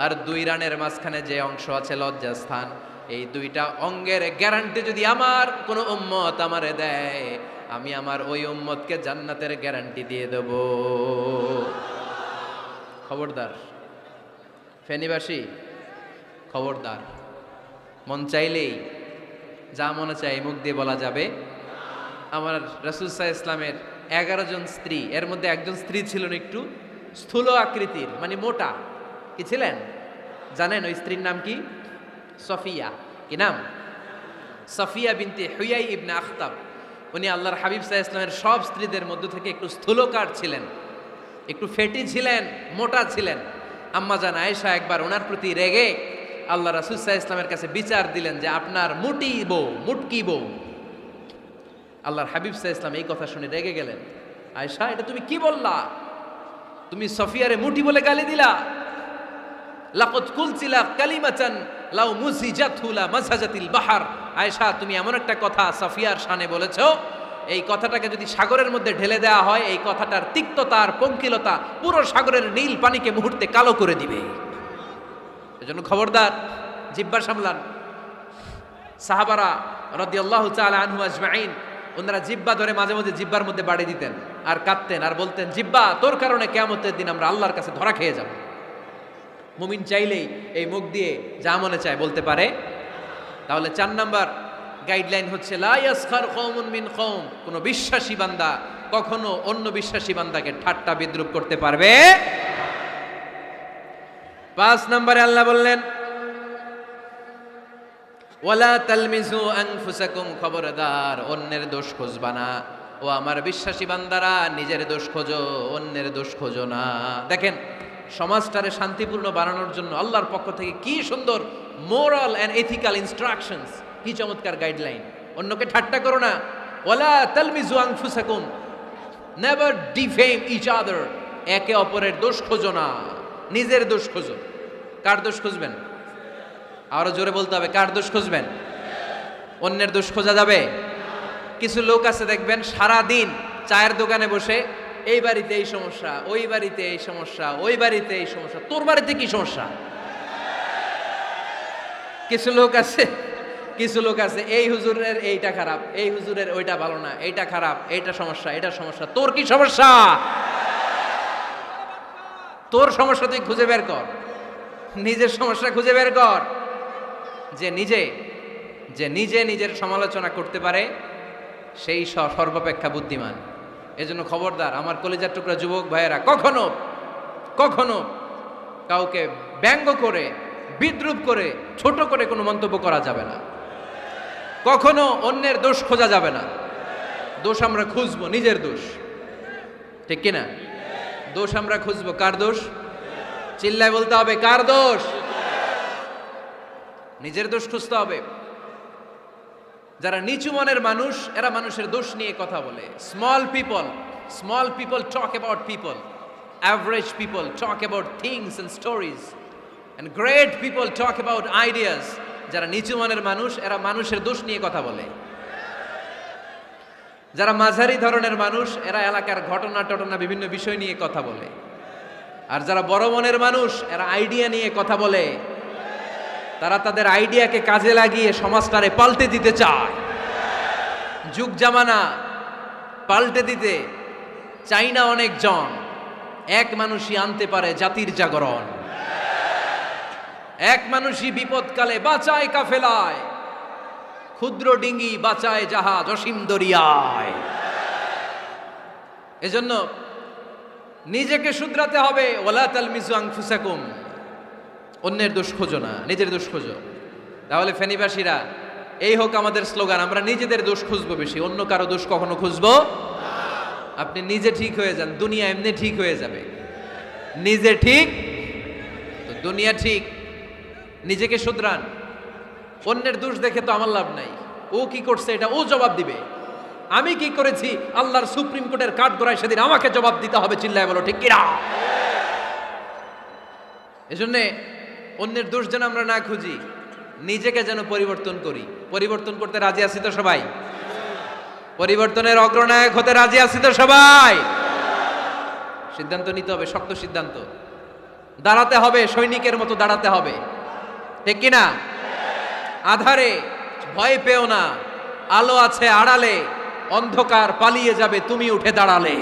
আর দুই রানের মাঝখানে যে অংশ আছে লজ্জাস্থান, এই দুইটা অঙ্গের গ্যারান্টি যদি আমার কোন উম্মত আমারে দেয়, আমি আমার ওই উম্মতকে জান্নাতের গ্যারান্টি দিয়ে দেব। খবরদার ফেনীবাসী, খবরদার। মন চাইলেই যা মনে চাই মুখ দিয়ে বলা যাবে। আমার রাসূল সাল্লাল্লাহু আলাইহি ইসলামের 11 জন স্ত্রী, এর মধ্যে একজন স্ত্রী ছিলেন একটু স্থূল আকৃতির, মানে মোটা। কি ছিলেন জানেন? ওই স্ত্রীর নাম কি? সফিয়া। কি নাম? সফিয়া বিনতে হুয়াই ইবনে আখতাব। উনি আল্লাহর হাবিব সাল্লাল্লাহু আলাইহি ইসলামের সব স্ত্রীদের মধ্য থেকে একটু স্থূলকার ছিলেন, একটু ফেটি ছিলেন, মোটা ছিলেন। আম্মা জান আয়েশা একবার ওনার প্রতি রেগে আল্লাহ রাসূল সাল্লাল্লাহু আলাইহি ইসলামের কাছে বিচার দিলেন যে আপনার মুটি বউ, মুটকি বউ। আল্লাহর হাবিব সাল্লাল্লাহু আলাইহি ইসলাম এই কথা শুনে রেগে গেলেন। আয়েশা, এটা তুমি কি বললা? তুমি সফিয়ারে মুটি বলে গালি দিলা। লাকাদ কুলতিলা কালিমাতান লাউ মুজিজাতহু লা মাসাজাতিল বাহর। আয়েশা, তুমি এমন একটা কথা সফিয়ার শানে বলেছো, এই কথাটাকে যদি সাগরের মধ্যে ঢেলে দেওয়া হয়, এই কথাটার তিক্ততা আর পঙ্কিলতা পুরো সাগরের নীল পানিকে মুহূর্তে কালো করে দিবে। এজন্য খবরদার, জিহ্বা সামলান। সাহাবারা রাদিয়াল্লাহু তাআলা আনহু আজমাইন, ওনারা জিহ্বা ধরে মাঝে মাঝে জিহ্বার মধ্যে বাড়ি দিতেন আর কাঁদতেন আর বলতেন, জিহ্বা, তোর কারণে কিয়ামতের দিন আমরা আল্লাহর কাছে ধরা খেয়ে যাব। মুমিন চাইলেই এই মুখ দিয়ে যা মনে চায় বলতে পারে। তাহলে 4 নাম্বার গাইডলাইন হচ্ছে, লা ইয়াসখার কওমুন মিন কওম, কোন বিশ্বাসী বান্দা কখনো অন্য বিশ্বাসী বান্দাকে ঠাট্টা বিদ্রূপ করতে পারবে। 5 নম্বরে আল্লাহ বললেন, ওয়ালা তালমিজু আনফুসাকুম, খবরদার অন্যের দোষ খুঁজবা না। ও আমার বিশ্বাসী বান্দারা, নিজের দোষ খোঁজো, অন্যের দোষ খোঁজো না। দেখেন সমাজটারে শান্তিপূর্ণ বানানোর জন্য আল্লাহর পক্ষ থেকে কি সুন্দর মোরাল এন্ড এথিক্যাল ইনস্ট্রাকশনস, কি চমৎকার গাইডলাইন। অন্যকে ঠাট্টা করো না। ওয়ালা তালমিজু আনফুসাকুম, নেভার ডিফেম ইচ আদার, একে অপরের দোষ খোঁজো না, নিজের দোষ খোঁজো। কার দোষ খুঁজবেন? আরো জোরে বলতে হবে, কার দোষ খুঁজবেন? অন্যের দোষ খোঁজা যাবে? কিছু লোক আছে দেখবেন সারা দিন চায়ের দোকানে বসে এই বাড়িতে এই সমস্যা, ওই বাড়িতে এই সমস্যা, ওই বাড়িতে এই সমস্যা, তোর বাড়িতে কি সমস্যা? কিছু লোক আছে এই হুজুরের এইটা খারাপ, এই হুজুরের ওইটা ভালো না, এইটা খারাপ, এইটা সমস্যা, এটা সমস্যা। তোর কি সমস্যা? তোর সমস্যা তুই খুঁজে বের কর, নিজের সমস্যা খুঁজে বের কর। যে নিজে নিজের সমালোচনা করতে পারে সেই সর্বাপেক্ষা বুদ্ধিমান। এজন্য খবরদার আমার কলিজার টুকরা যুবক ভাইয়েরা, কখনো কাউকে ব্যঙ্গ করে, বিদ্রূপ করে, ছোট করে কোনো মন্তব্য করা যাবে না। কখনো অন্যের দোষ খোঁজা যাবে না। দোষ আমরা খুঁজবো, নিজের দোষ, ঠিক কিনা? দোষ আমরা খুঁজবো, কার দোষ? চিল্লায় বলতে হবে, কার দোষ? নিজের দোষ খুঁজতে হবে। যারা নিচু মনের মানুষ, এরা মানুষের দোষ নিয়ে কথা বলে। Small people talk about people, average people talk about things and stories, and great people talk about ideas. যারা নিচু মনের মানুষ, এরা মানুষের দোষ নিয়ে কথা বলে। যারা মাঝারি ধরনের মানুষ, এরা এলাকার ঘটনা বিভিন্ন বিষয় নিয়ে কথা বলে। আর যারা বড় মনের মানুষ, এরা আইডিয়া নিয়ে কথা বলে। তারা তাদের আইডিয়াকে কাজে লাগিয়ে সমাজটারে পাল্টে দিতে চায়। যুগ জামানা পাল্টে দিতে চাই না অনেকজন, এক মানুষই আনতে পারে জাতির জাগরণ। এক মানুষই বিপদকালে বাঁচায় কাফেলায়, ক্ষুদ্র ডিঙ্গি বাঁচায় জাহাজ অসীম দরিয়ায়। এজন্য নিজেকে শুধরাতে হবে। ওয়ালা তালমিজু আনফুসাকুম, অন্যের দোষ খোঁজো না, নিজের দোষ খোঁজো। তাহলে ফেনীবাসীরা, এই হোক আমাদের স্লোগান, আমরা নিজেদের দোষ খুঁজবো বেশি, অন্য কারো দোষ কখনো খুঁজবো। আপনি নিজে ঠিক হয়ে যান, দুনিয়া এমনি ঠিক হয়ে যাবে। নিজে ঠিক তো দুনিয়া ঠিক। নিজেকে শুধরান। অন্যের দোষ দেখে তো আমার লাভ নাই। ও কি করছে এটা ও জবাব দিবে, আমি কি করেছি আল্লাহর সুপ্রিম কোর্টের কাঠগড়ায় সেদিন আমাকে জবাব দিতে হবে। চিল্লায় বলো ঠিক কিনা? এজন্য অন্যের দোষ যেন আমরা না খুঁজি, নিজেকে যেন পরিবর্তন করি। পরিবর্তন করতে রাজি আছি তো সবাই? পরিবর্তনের অগ্রনায়ক হতে রাজি আছি তো সবাই? সিদ্ধান্ত নিতে হবে, শক্ত সিদ্ধান্ত। দাঁড়াতে হবে, সৈনিকের মতো দাঁড়াতে হবে, ঠিক কিনা? আধারে ভয় পেও না, আলো আছে আড়ালে, অন্ধকার পালিয়ে যাবে তুমি উঠে দাঁড়ালে।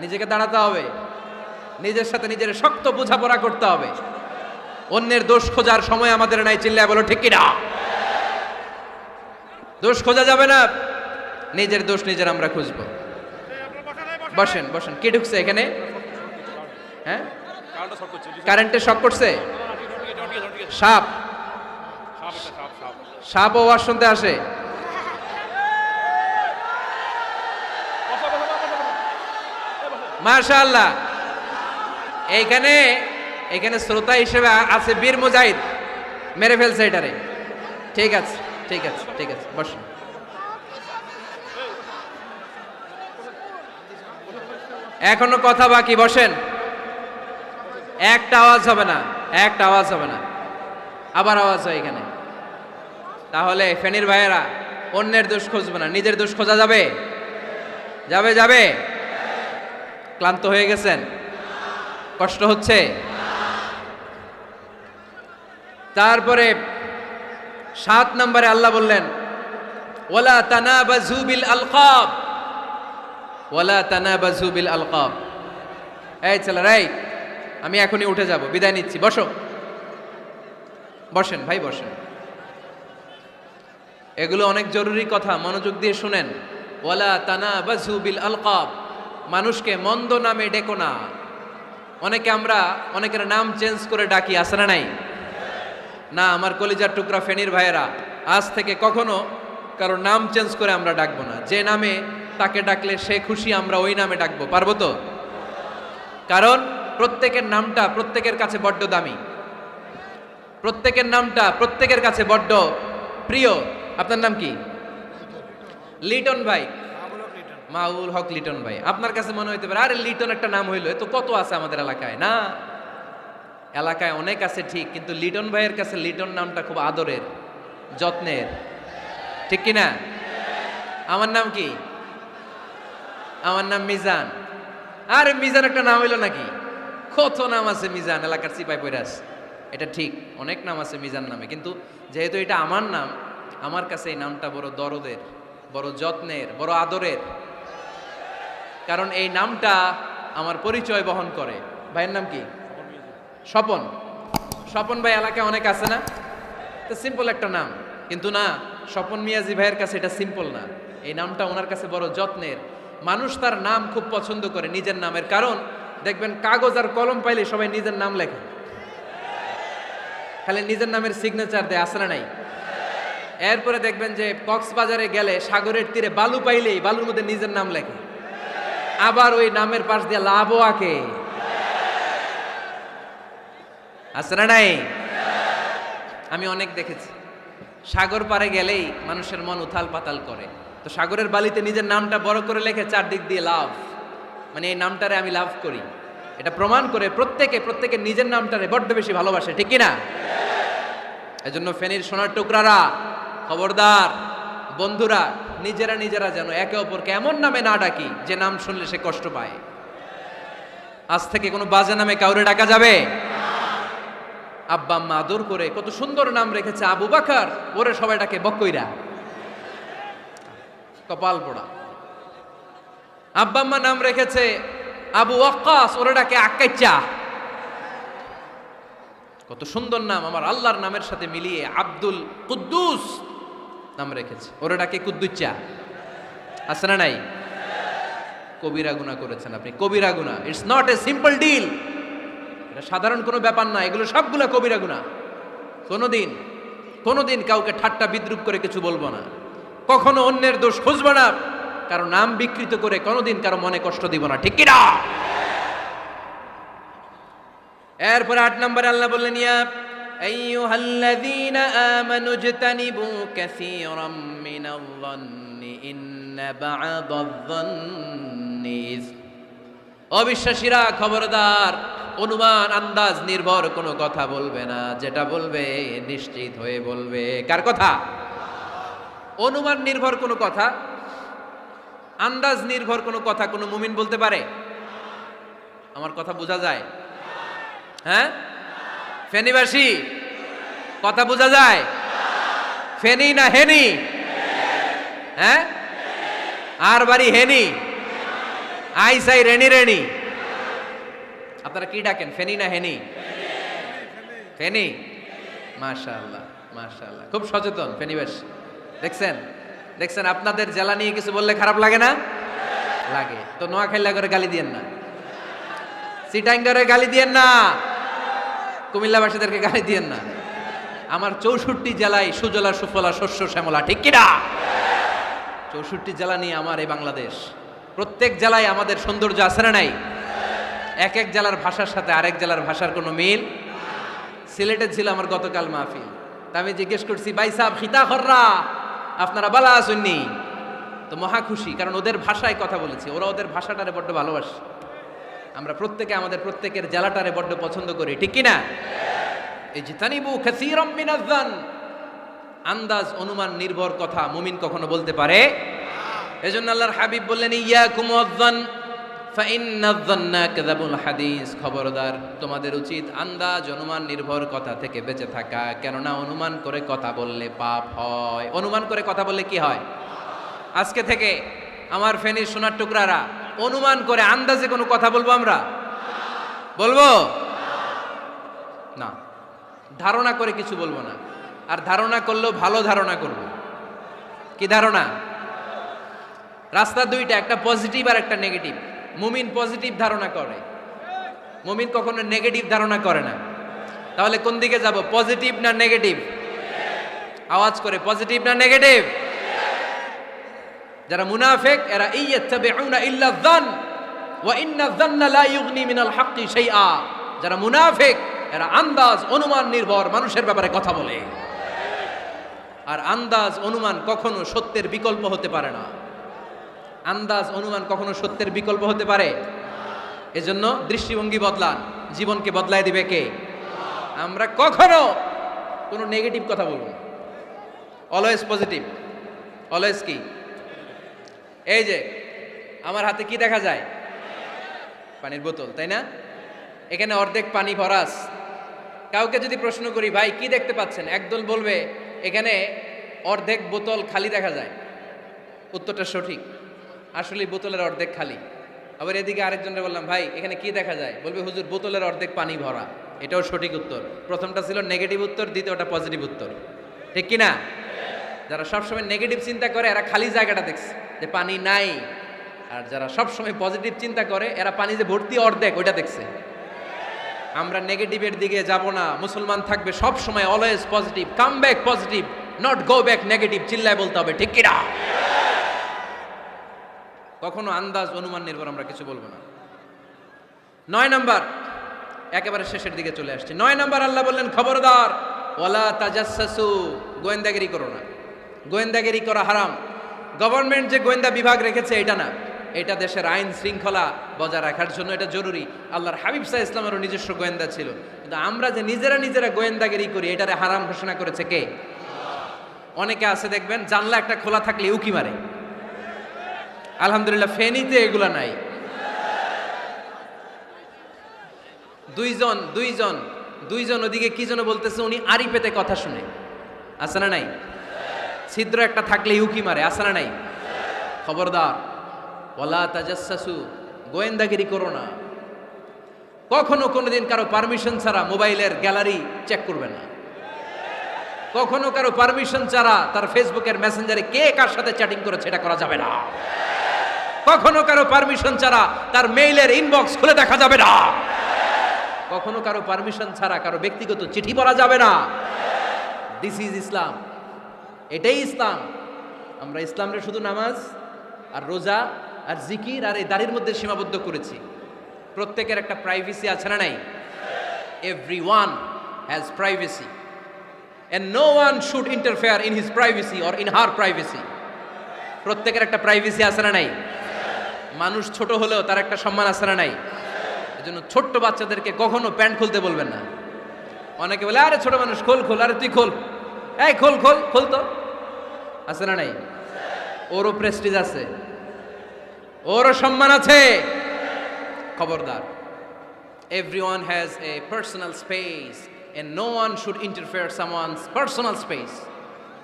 নিজেকে দাঁড়াতে হবে, নিজের সাথে নিজের শক্ত বোঝাপড়া করতে হবে। অন্যের দোষ খোঁজার সময় আমাদের নাই। চিল্লায় বলো ঠিক কিনা? দোষ খোঁজা যাবে না, নিজের দোষ নিজের আমরা খুঁজবো। বসেন বসেন। কে ঢুকছে এখানে? হ্যাঁ, কারেন্টের শক করছে। সাপ ও ওয়াজ শুনতে আসে। মাশাআল্লাহ। এইখানে শ্রোতা হিসেবে আছে বীর মুজাহিদ, মেরে ফেলছে এটারে। ঠিক আছে ঠিক আছে ঠিক আছে, বসেন। এখনো কথা বাকি, বসেন। একটা আওয়াজ হবে না, একটা আওয়াজ হবে না। আবার আওয়াজ হয় এখানে। তাহলে ফেনীর ভাইয়েরা, অন্যের দোষ খুঁজবে না, নিজের দোষ খোঁজা যাবে? যাবে যাবে? ক্লান্ত হয়ে গেছেন? কষ্ট হচ্ছে? তারপরে 7 নম্বরে আল্লাহ বললেন, ওয়ালা তানাবাজু বিল আলকাব, ওয়ালা তানাবাজু বিল আলকাব। এই ছেলেরা, এই আমি এখনই উঠে যাব, বিদায় নিচ্ছি, বসো। বসেন ভাই, বসেন। এগুলো অনেক জরুরি কথা, মনোযোগ দিয়ে শুনেন। ওয়ালা তানাবাজু বিল আলকাব, মানুষকে মন্দ নামে ডেকো না। অনেকের নাম চেঞ্জ করে ডাকি, আছে না নাই? না, আমার কলিজার টুকরা ফেনীর ভাইয়েরা, আজ থেকে কখনো কারো নাম চেঞ্জ করে আমরা ডাকবো না। যে নামে তাকে ডাকলে সে খুশি, আমরা ওই নামে ডাকবো, পারবো তো? কারণ প্রত্যেকের নামটা প্রত্যেকের কাছে বড্ড দামি, প্রত্যেকের নামটা প্রত্যেকের কাছে বড্ড প্রিয়। আপনার নাম কি? লিটন ভাই, মাউল হক লিটন ভাই। আপনার কাছে মনে হইতে পারে, আরে লিটন একটা নাম হইলো, এ তো কত আছে আমাদের এলাকায়। না, এলাকায় অনেক আছে ঠিক, কিন্তু লিটন ভাইয়ের কাছে লিটন নামটা খুব আদরের, যত্নের, ঠিক কিনা? আমার নাম কি? আমার নাম মিজান। আরে মিজান একটা নাম হইলো নাকি? কত নাম আছে মিজান, এলাকার সিপাই পয়রাস। এটা ঠিক, অনেক নাম আছে মিজান নামে, কিন্তু যেহেতু এটা আমার নাম, আমার কাছে এই নামটা বড় দরদের, বড় যত্নের, বড় আদরের। কারণ এই নামটা আমার পরিচয় বহন করে। ভাইয়ের নাম কি? স্বপন। স্বপন ভাই এলাকায় অনেক আছে না? তো সিম্পল একটা নাম, কিন্তু না, স্বপন মিয়াজি ভাইয়ের কাছে এটা সিম্পল না। এই নামটা ওনার কাছে বড় যত্নের। মানুষ তার নাম খুব পছন্দ করে, নিজের নামের। কারণ দেখবেন কাগজ আর কলম পাইলে সবাই নিজের নাম লেখে, খালি নিজের নামের সিগনেচার দেয়, আসলে নাই? এরপরে দেখবেন যে কক্সবাজারে গেলে সাগরের তীরে বালু পাইলেই বালুর মধ্যে নিজের নাম লেখে, আবার ওই নামের পাশ দিয়ে লাভও আঁকে, আসলে নাই? আমি অনেক দেখেছি, সাগর পারে গেলেই মানুষের মন উথাল পাতাল করে। তো সাগরের বালিতে নিজের নামটা বড় করে লেখে, চারদিক দিয়ে লাভ, মানে এই নামটারে আমি লাভ করি। এটা প্রমাণ করে প্রত্যেকে নিজের নামটারে বড্ড বেশি ভালোবাসে, ঠিক কিনা? এজন্য ফেনীর সোনার টুকরারা, খবরদার বন্ধুরা, নিজেরা যেন একে অপরকে এমন নামে না ডাকি যে নাম শুনলে সে কষ্ট পায়। আজ থেকে কোনো বাজে নামে কাউরে ডাকা যাবে? আব্বা আম্মা আদর করে কত সুন্দর নাম রেখেছে, আবু বাকার, ওরে সবাই ডাকে বকইরা, কপাল পোড়া। আব্বা আম্মা নাম রেখেছে আবু ওয়াক্কাস, ওরে ডাকে আক্কাইচা। কত সুন্দর নাম আমার আল্লাহর নামের সাথে মিলিয়ে আব্দুল কুদ্দুস নাম রেখেছে, ওরে ডাকে কুদ্দুচ্চা। আছে না নাই? কবিরা গুনাহ করেছেন আপনি, কবিরা গুনাহ। It's not a simple deal, এটা সাধারণ কোনো ব্যাপার না, এগুলো সবগুলো কবিরা গুনাহ। কোনোদিন কাউকে ঠাট্টা বিদ্রুপ করে কিছু বলবো না, কখনো অন্যের দোষ খুঁজবো না, কারো নাম বিকৃত করে কোনোদিন কারো মনে কষ্ট দিব না, ঠিক কিনা? এরপরে 8 নম্বরে আল্লাহ বললেন, ইয়া আইয়ুহাল্লাযীনা আমানু ইজতানিবু কাসীরাম মিনায-যন্নি ইন্না বা'দায-যন্নি ইসম। অবিশ্বাসীরা খবরদার, অনুমান আন্দাজ নির্ভর কোনো কথা বলবে না, যেটা বলবে নিশ্চিত হয়ে বলবে। কার কথা? অনুমান নির্ভর কোনো কথা, আন্দাজ নির্ভর কোনো কথা কোনো মুমিন বলতে পারে? আমার কথা বোঝা যায়? হ্যাঁ ফেনীবাসী, কথা বোঝা যায়? ফেনী না হেনি? হ্যাঁ, আর বাড়ি হেনি, আইসাই রেনি। আপনারা কি ডাকেন, ফেনী না হেনি? ফেনী। মাশাআল্লাহ মাশাআল্লাহ, খুব সচেতন ফেনীবাসী। দেখছেন আপনাদের জেলা নিয়ে কিছু বললে খারাপ লাগে না? লাগে। তো নোয়াখালী করে গালি দিয়েন না, চিটাঙ্গারে গালি দিয়েন না, কুমিল্লাবাসীদেরকে গালি দিয়েন না। আমার 64 জেলায় সুজলা সুফলা শস্য শ্যামলা, ঠিক কিনা? 64 জেলা নিয়ে আমার এই বাংলাদেশ। প্রত্যেক জেলায় আমাদের সৌন্দর্য আছে না নাই? এক এক জেলার ভাষার সাথে আরেক জেলার ভাষার কোনো মিল। সিলেটে ছিল আমার গতকাল মাহফিল, তা আমি জিজ্ঞেস করছি, ভাই সাহেব খিতা খররা, আপনারা বালা আসেননি? তো মহা খুশি, কারণ ওদের ভাষায় কথা বলেছি, ওরা ওদের ভাষাটারে বড্ড ভালোবাসে। আমরা প্রত্যেকে আমাদের প্রত্যেকের জেলাটারে বড্ড পছন্দ করি, ঠিক কিনা? ইজতানিবু কাসীরাম মিনায-যন্ন, আন্দাজ অনুমান নির্ভর কথা মুমিন কখনো বলতে পারে? এজন্য আল্লাহর হাবিব বললেন, ইয়াকুম ওয়ায-যন্ন ফাইন্নায-যন্না কাযাবুল হাদিস। খবরদার, তোমাদের উচিত আন্দাজ অনুমান নির্ভর কথা থেকে বেঁচে থাকা, কেননা অনুমান করে কথা বললে পাপ হয়। অনুমান করে কথা বললে কি হয়? আজকে থেকে আমার ফেনীর সোনার টুকরারা, অনুমান করে আন্দাজে কোনো কথা বলবো আমরা? বলবো না। ধারণা করে কিছু বলবো না, আর ধারণা করলেও ভালো ধারণা করব। কি ধারণা? রাস্তা দুইটা, একটা পজিটিভ আর একটা নেগেটিভ। মুমিন পজিটিভ ধারণা করে, মুমিন কখনো নেগেটিভ ধারণা করে না। তাহলে কোন দিকে যাব, পজিটিভ না নেগেটিভ? আওয়াজ করে, পজিটিভ না নেগেটিভ? যারা মুনাফিক এরা ইয়াত্তাবিউনা ইল্লা যান ওয়া ইন্না যান্না লা ইউগনি মিনাল হাক্কি শাইআ। যারা মুনাফিক এরা আন্দাজ অনুমান নির্ভর মানুষের ব্যাপারে কথা বলে, আর আন্দাজ অনুমান কখনো সত্যের বিকল্প হতে পারে না। আন্দাজ অনুমান কখনো সত্যের বিকল্প হতে পারে? এজন্য দৃষ্টিভঙ্গি বদলান, জীবনকে বদলায় দিবে কে? আমরা কখনো কোনো নেগেটিভ কথা বলবো না, অলওয়েজ পজিটিভ। অলওয়েজ কি? এই যে আমার হাতে কি দেখা যায়? পানির বোতল, তাই না? এখানে অর্ধেক পানি ভরা আছে। কাউকে যদি প্রশ্ন করি, ভাই কি দেখতে পাচ্ছেন, একদল বলবে এখানে অর্ধেক বোতল খালি দেখা যায়। উত্তরটা সঠিক, আসলে বোতলের অর্ধেক খালি। আবার এদিকে আরেকজনের বললাম, ভাই এখানে কি দেখা যায়, বলবে হুজুর বোতলের অর্ধেক পানি ভরা। এটাও সঠিক উত্তর। প্রথমটা ছিল নেগেটিভ উত্তর, দ্বিতীয়টা পজিটিভ উত্তর, ঠিক কিনা? যারা সবসময় নেগেটিভ চিন্তা করে এরা খালি জায়গাটা দেখছে যে পানি নাই, আর যারা সবসময় পজিটিভ চিন্তা করে এরা পানি যে ভর্তি অর্ধেক ওইটা দেখছে। আমরা নেগেটিভের দিকে যাব না, মুসলমান থাকবে সব সময় always positive, come back positive, not go back negative. চিল্লায় বলতে হবে, ঠিক কিনা? কখনো আন্দাজ অনুমান নির্ভর আমরা কিছু বলবো না। 9 নাম্বার, একেবারে শেষের দিকে চলে আসছে। 9 নাম্বার আল্লাহ বললেন, খবরদার, ওয়ালা তাজাসসু, গোয়েন্দাগিরি করো না। গোয়েন্দাগিরি করা হারাম। গভর্নমেন্ট যে গোয়েন্দা বিভাগ রেখেছে এটা না, এটা দেশের আইন শৃঙ্খলা বজায় রাখার জন্য এটা জরুরি। আল্লাহর হাবিব সাল্লাল্লাহু আলাইহি ওয়াসাল্লামেরও নিজস্ব গোয়েন্দা ছিল, কিন্তু আমরা যে নিজেরা গোয়েন্দাগিরি করি এটারে হারাম ঘোষণা করেছে কে? অনেকে আছে দেখবেন জানলা একটা খোলা থাকলে উকি মারে। আলহামদুলিল্লাহ ফেনীতে এগুলা নাই। দুইজন ওদিকে কি যেন বলতেছে, উনি আড়ি পেতে কথা শুনে, আছে না নাই? ছিদ্র একটা থাকলে উকি মারে, আছে না নাই? খবরদার, ওয়ালা তাজাসসু, গোয়েন্দাগিরি করো না। কখনো কোনোদিন কারো পারমিশন ছাড়া মোবাইলের গ্যালারি চেক করবে না। কখনো কারো পারমিশন ছাড়া তার ফেসবুকের মেসেঞ্জারে কে কার সাথে চ্যাটিং করেছে এটা করা যাবে না। কখনো কারো পারমিশন ছাড়া তার মেইলের ইনবক্স খুলে দেখা যাবে না। কখনো কারো পারমিশন ছাড়া কারো ব্যক্তিগত চিঠি পড়া যাবে না। দিস ইজ ইসলাম, এটাই ইসলাম। আমরা ইসলামরে শুধু নামাজ আর রোজা আর জিকির আর এই দাড়ির মধ্যে সীমাবদ্ধ করেছি। প্রত্যেকের একটা প্রাইভেসি আছে না নাই? Everyone has privacy and no one should interfere in his privacy or in her privacy. প্রত্যেকের একটা প্রাইভেসি আছে না নাই? মানুষ ছোট হলেও তার একটা সম্মান আছে না নাই? এজন্য ছোট্ট বাচ্চাদেরকে কখনো প্যান্ট খুলতে বলবেন না। অনেকে বলে, আরে ছোট মানুষ, খোল, আরে তুই খোল, এই খোল তো, আছে না নাই? ওরও প্রেস্টিজ আছে, ওরও সম্মান আছে। খবরদার, everyone has a personal space and no one should interfere someone's personal space.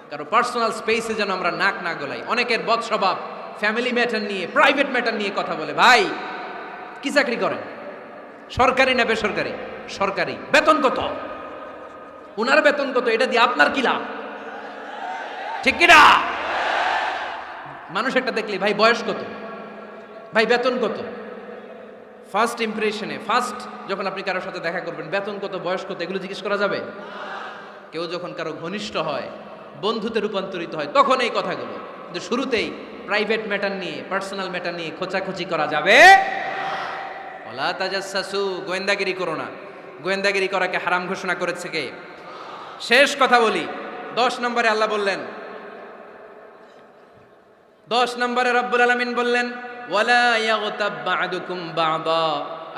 কারো পার্সোনাল স্পেসে যেন আমরা নাক না গলাই। অনেকের বদ স্বভাব ফ্যামিলি ম্যাটার নিয়ে, প্রাইভেট ম্যাটার নিয়ে কথা বলে। ভাই কি চাকরি করেন, সরকারি না বেসরকারি? সরকারি। বেতন কত? উনার বেতন কত? এটা দিয়ে আপনার কি লাভ, ঠিক কিনা? মানুষ একটা দেখলে, ভাই বয়স কত, ভাই বেতন কত? ফার্স্ট ইমপ্রেশনে, ফার্স্ট যখন আপনি কারোর সাথে দেখা করবেন, বেতন কত, বয়স কত, এগুলো জিজ্ঞেস করা যাবে? কেউ যখন কারো ঘনিষ্ঠ হয়, বন্ধুতে রূপান্তরিত হয়, তখন এই কথাগুলো। কিন্তু শুরুতেই প্রাইভেট ম্যাটার নিয়ে, পার্সোনাল ম্যাটার নিয়ে খোঁচাখুচি করা যাবে। ওয়ালা তাজাসসু, গোয়েন্দাগিরি করো না। গোয়েন্দাগিরি করাকে হারাম ঘোষণা করেছে কে? শেষ কথা বলি, 10 নম্বরে আল্লাহ বললেন, 10 নম্বরে রব্বুল আলামিন বললেন, ওয়ালা ইয়াগতাব বা'দুকুম বা'দা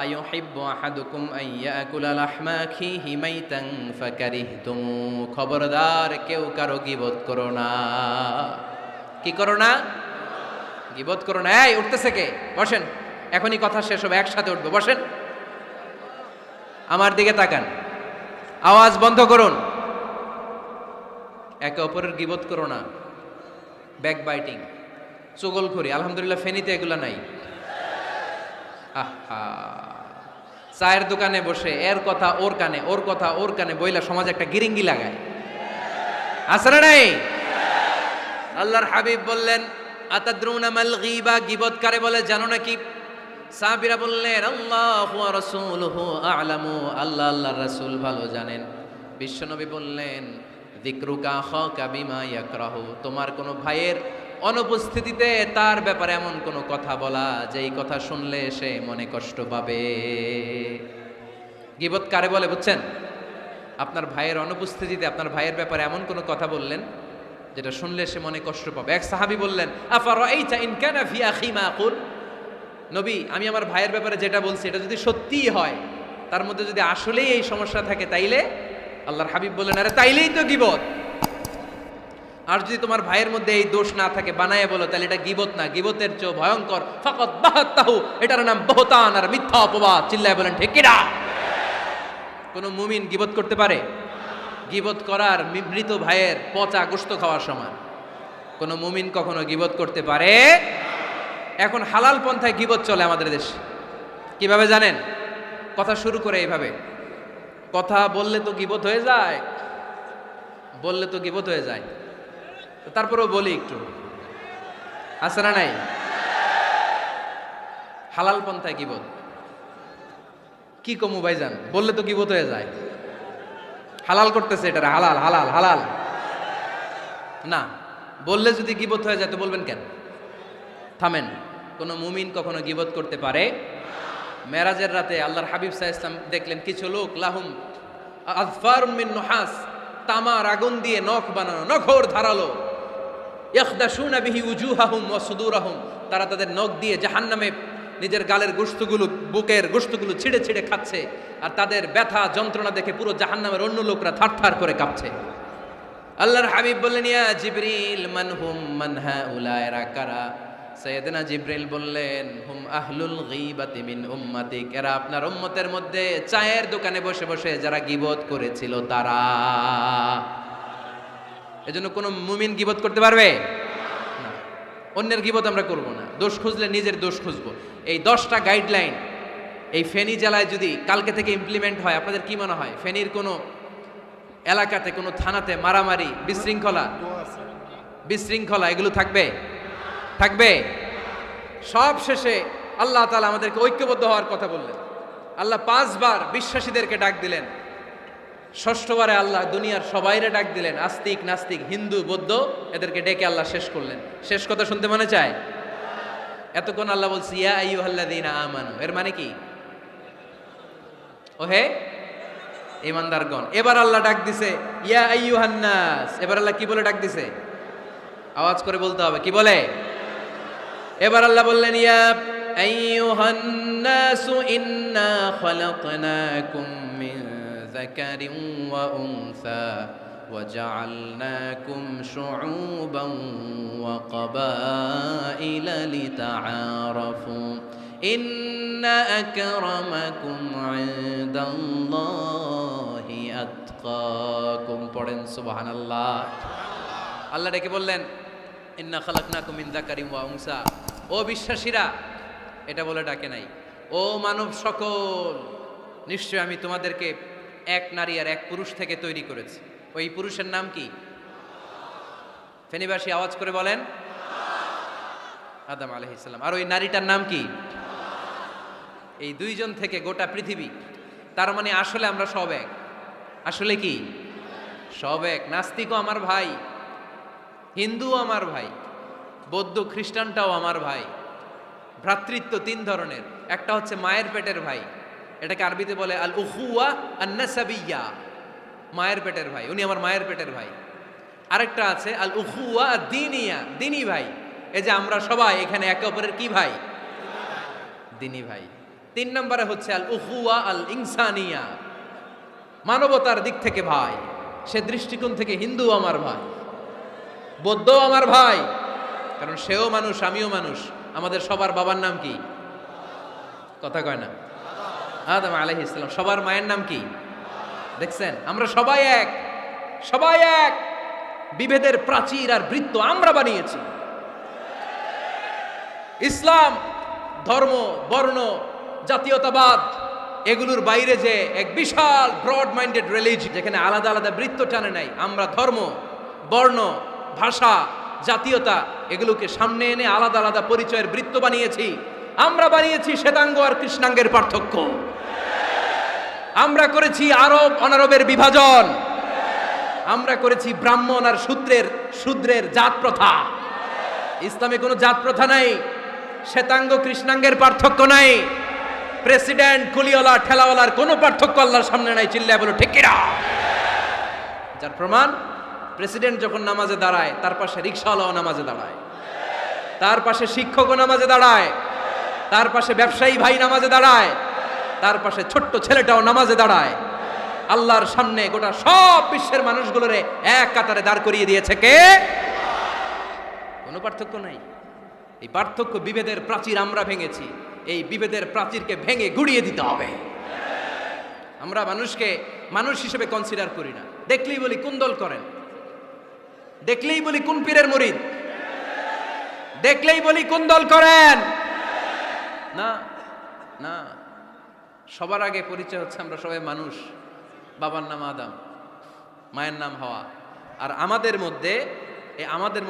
আইয়ুহিব্বু আহাদুকুম আন ইয়াকুলা লাহমা আখিহি মাইতান ফাকারিহতুম। খবরদার, কেউ কারো গীবত করো না। কি করো না? গীবত করো না। এই উঠতেছে কে? বসেন, এখনই কথা শেষ হবে, একসাথে উঠবো। বসেন, আমার দিকে তাকান, আওয়াজ বন্ধ করুন। একে অপরের গীবত করো না। ব্যাকবাইটিং, চুগলখড়ি, আলহামদুলিল্লাহ ফেনীতে এগুলা নাই। আহা, চায়ের দোকানে বসে এর কথা ওর কানে, ওর কথা ওর কানে বইলা সমাজে একটা গিরিঙ্গি লাগায়, আছে না নাই? আল্লাহর হাবিব বললেন, আতাদরুনা মাল গীবা, গীবত কারে বলে জানো নাকি? সাহাবীরা বললেন, আল্লাহু ওয়া রাসূলুহু আ'লামু, আল্লাহ আল্লাহর রাসূল ভালো জানেন। বিশ্বনবী বললেন, যিকরুকা আখাকা বিমা ইয়াকরাহু, তোমার কোনো ভাইয়ের অনুপস্থিতিতে তার ব্যাপারে এমন কোনো কথা বলা যেই কথা শুনলে সে মনে কষ্ট পাবে। গীবত কারে বলে বুঝছেন? আপনার ভাইয়ের অনুপস্থিতিতে আপনার ভাইয়ের ব্যাপারে এমন কোনো কথা বললেন যেটা শুনলে সে মনে কষ্ট পাবে। এক সাহাবী বললেন, আফারাআইতা ইন কানা ফি আখি মা আকুল, নবী আমি আমার ভাইয়ের ব্যাপারে যেটা বলছি এটা যদি সত্যিই হয় তার মধ্যে যদি আসলেই এই সমস্যা থাকে তাইলে আল্লাহর হাবিব বললেন আরে তাইলেই তো গীবত। আর যদি তোমার ভাইয়ের মধ্যে এই দোষ না থাকে বানায় বলো তাহলে এটা গীবত না, গীবতের চেয়ে ভয়ঙ্কর ফাকাত বাহাত্তাহু, এটার নাম বহতান আর মিথ্যা অপবাদ। চিল্লায় বলেন ঠিক কিনা? কোন মুমিন গীবত করতে পারে? গীবত করার মৃত ভাইয়ের পচা গোশত খাওয়ার সমান। কোন মুমিন কখনো গীবত করতে পারে? এখন হালাল পন্থায় গীবত চলে আমাদের দেশে। কিভাবে জানেন? কথা শুরু করে এইভাবে, কথা বললে তো গীবত হয়ে যায়, বললে তো গীবত হয়ে যায়, তারপরেও বলি একটু, আছে না নাই? হালাল পন্থায় গীবত কি কমু ভাইজান, বললে তো গীবত হয়ে যায়। হালাল করতেছে, এটা হালাল হালাল হালাল না, বললে যদি গীবত হয়ে যায় তো বলবেন কেন? থামেন। কোন মুমিন কখনো গীবত করতে পারে? মেরাজের রাতে আল্লাহর হাবিব সাল্লাল্লাহু আলাইহি ওয়াসাল্লাম দেখলেন কিছু লোক লাহুম আযফারুম মিন নুহাস, তামার আগুন দিয়ে নখ বানানো, নখর ধারালো, ইয়াখদাশুনা বিহি উজুহাহুম ওয়া সুদুরাহুম, তারা তাদের নখ দিয়ে জাহান্নামে নিজের গালের গোশতগুলো, বুকের গোশতগুলো ছিঁড়ে ছিঁড়ে খাচ্ছে, আর তাদের ব্যথা যন্ত্রণা দেখে পুরো জাহান্নামের অন্য লোকরা থারথার করে কাঁপছে। আল্লাহর হাবিব বললেন ইয়া জিবরিল মান হুম মান হাউলা, এরা কারা? সাইয়েদনা জিবরিল বললেন হুম আহলুল গীবাতি মিন উম্মাতিক, এরা আপনার উম্মতের মধ্যে চায়ের দোকানে বসে বসে যারা গীবত করেছিল তারা। এজন্য কোন মুমিন গীবত করতে পারবে না। অন্যের গীবত আমরা করব না, দোষ খুঁজলে নিজের দোষ খুঁজবো। এই 10টা গাইডলাইন এই ফেনী জেলায় যদি কালকে থেকে ইমপ্লিমেন্ট হয়, আপনাদের কি মনে হয় ফেনীর কোনো এলাকাতে কোনো থানাতে মারামারি বিশৃঙ্খলা এগুলো থাকবে? থাকবে? সব শেষে আল্লাহ তাআলা আমাদেরকে ঐক্যবদ্ধ হওয়ার কথা বললেন। আল্লাহ 5 বার বিশ্বাসীদেরকে ডাক দিলেন, 6ষ্ঠবারে আল্লাহ দুনিয়ার সবাইরে ডাক দিলেন, আস্তিক নাস্তিক হিন্দু বৌদ্ধ এদেরকে ডেকে আল্লাহ শেষ করলেন। শেষ কথা শুনতে মনে চায়? এতক্ষণ আল্লাহ বলছে ইয়া আইয়ুহাল্লাযীনা আমানু, এর মানে কি? ওহে ঈমানদারগণ। এবার আল্লাহ ডাক দিছে ইয়া আইয়ুহান নাস। এবার আল্লাহ কি বলে ডাক দিছে? আওয়াজ করে বলতে হবে, কি বলে? এবার আল্লাহ বললেন ইয়া আইয়ুহান নাস ইন্না খালাকনাকুম মিন যাকারিন ওয়া উনসা ওয়া জাআলনাকুম শুউবান ওয়া ক্বাবাইলা লিতাআরাফু ইন্না আকরামাকুম ইনদাল্লাহি আতকাকুম। পড়েন সুবহানাল্লাহ। আল্লাহ ডেকে বললেন ইন্না খালাকনাকুম মিন যাকারিন ওয়া উনসা, ও বিশ্বাসীরা, এটা বলে ডাকে নাই, ও মানব সকল, নিশ্চয় আমি তোমাদেরকে এক নারী আর এক পুরুষ থেকে তৈরি করেছি। ওই পুরুষের নাম কি? ফেনীবাসী আওয়াজ করে বলেন আদম আলাইহিস সালাম। আর ওই নারীটার নাম কি? এই দুইজন থেকে গোটা পৃথিবী। তার মানে আসলে আমরা সব এক। আসলে কি? সব এক। নাস্তিকও আমার ভাই, হিন্দুও আমার ভাই, বৌদ্ধ খ্রিস্টানটাও আমার ভাই। ভ্রাতৃত্ব 3 ধরনের। একটা হচ্ছে মায়ের পেটের ভাই, এটাকে আরবিতে বলে আল উখুয়া আন নাসাবিয়্যা, মায়ের পেটের ভাই, উনি আমার মায়ের পেটের ভাই। আরেকটা আছে আল উখুয়া দ্বীনিয়া, দ্বীনি ভাই। এই যে আমরা সবাই এখানে একে অপরের কি ভাই? দ্বীনি ভাই। 3 নম্বরে হচ্ছে আল উখুয়া আল ইনসানিয়া, মানবতার দিক থেকে ভাই। সে দৃষ্টিকোণ থেকে হিন্দু আমার ভাই, বৌদ্ধ আমার ভাই, কারণ সেও মানুষ আমিও মানুষ। আমাদের সবার বাবার নাম কি? কথা কয় না? আদম আলাইহিস সালাম। সবার মায়ের নাম কি? দেখছেন, আমরা সবাই এক, সবাই এক। বিভেদের প্রাচীর আর বৃত্ত আমরা বানিয়েছি। ইসলাম ধর্ম, বর্ণ, জাতীয়তাবাদ এগুলোর বাইরে যে এক বিশাল ব্রড মাইন্ডেড রিলিজিয়ন, যেখানে আলাদা আলাদা বৃত্ত টানে নাই। আমরা ধর্ম, বর্ণ, ভাষা, জাতীয়তা এগুলোকে সামনে এনে আলাদা আলাদা পরিচয়ের বৃত্ত বানিয়েছি। আমরা বানিয়েছি শ্বেতাঙ্গ আর কৃষ্ণাঙ্গের পার্থক্য। আমরা করেছি আরব অনারবের বিভাজন। আমরা করেছি ব্রাহ্মণ আর শূদ্রের জাত প্রথা। ইসলামে কোনো জাত প্রথা নাই, শ্বেতাঙ্গ কৃষ্ণাঙ্গের পার্থক্য নাই, প্রেসিডেন্ট কুলিওয়ালা ঠেলাওয়ালার কোনো পার্থক্য আল্লাহর সামনে নাই। চিল্লায় বলো ঠিক কিনা? যার প্রমাণ, প্রেসিডেন্ট যখন নামাজে দাঁড়ায় তার পাশে রিকশাওয়ালাও নামাজে দাঁড়ায়, তার পাশে শিক্ষকও নামাজে দাঁড়ায়, তার পাশে ব্যবসায়ী ভাই নামাজে দাঁড়ায়, তার পাশে ছোট্ট ছেলেটাও নামাজে দাঁড়ায়। আল্লাহর সামনে গোটা সব বিশ্বের মানুষগুলোরে এক কাতারে দাঁড় করিয়ে দিয়েছে কে? কোনো পার্থক্য নাই। এই পার্থক্য, বিভেদের প্রাচীর আমরা ভেঙেছি। এই বিভেদের প্রাচীরকে ভেঙে গুড়িয়ে দিতে হবে। আমরা মানুষকে মানুষ হিসেবে কনসিডার করি না। দেখলেই বলি কোন দল করেন, দেখলেই বলি কোন পীরের মুরিদ, দেখলেই বলি কোন দল করেন। না না, সবার আগে পরিচয় হচ্ছে আমরা সবাই মানুষ। বাবার নাম আদম, মায়ের নাম হাওয়া। আর আমাদের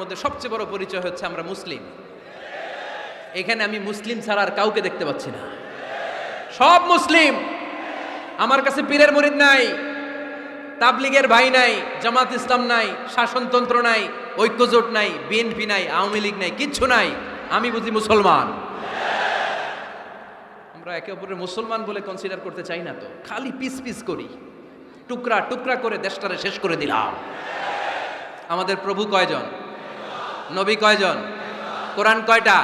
মধ্যে সবচেয়ে বড় পরিচয় হচ্ছে আমরা মুসলিম। এখানে আমি মুসলিম ছাড়া আর কাউকে দেখতে পাচ্ছি না। সব মুসলিম। আমার কাছে পীরের মুরিদ নাই, তাবলিগের ভাই নাই, জামাত ইসলাম নাই, শাসনতন্ত্র নাই, ঐক্যজোট নাই, বিএনপি নাই, আওয়ামী লীগ নাই, কিচ্ছু নাই। আমি বুঝি মুসলমান। আমরা একে অপরের মুসলমান বলে কনসিডার করতে চাই না তো, খালি পিস পিস করি, টুকরা টুকরা করে দেশটারে শেষ করে দিলাম। আমাদের প্রভু কয়জন? নবী কয়জন? কোরআন কয়টা?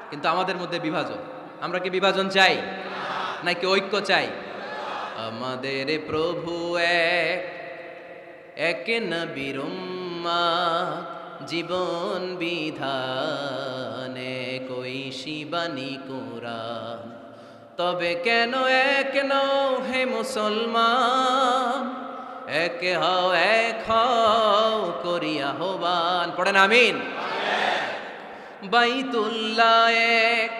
কিন্তু আমাদের মধ্যে বিভাজন। আমরা কি বিভাজন চাই নাকি ঐক্য চাই? আমাদের প্রভু এক নবীর উম্মত, জীবন বিধানে কৈশি বাণী কোরআন। তবে কেন এক নও হে মুসলমান, এক হও করিয়া আহ্বান। পড়েন আমিন। বাইতুল্লাহ এক,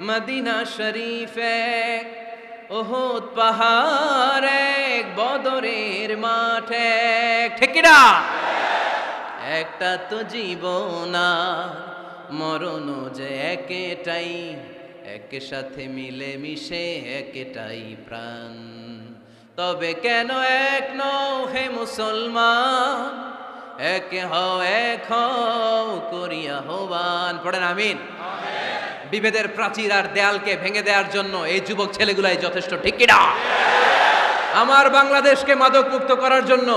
মদিনা শরীফ এক, উহুদ পাহাড় এক, বদরের মাঠ এক। ঠিক কি না? একটা তো জীবন, মরণ যে একটাই, একের সাথে মিলে মিশে একটাই প্রাণ। তবে কেন এক নও হে মুসলমান, এক হও করিয়া আহ্বান। পড়েন আমিন। বিভেদের প্রাচীর আর দেয়ালকে ভেঙে দেওয়ার জন্য এই যুবক ছেলেগুলাই যথেষ্ট। ঠিক কি না? আমার বাংলাদেশকে মাদক মুক্ত করার জন্য,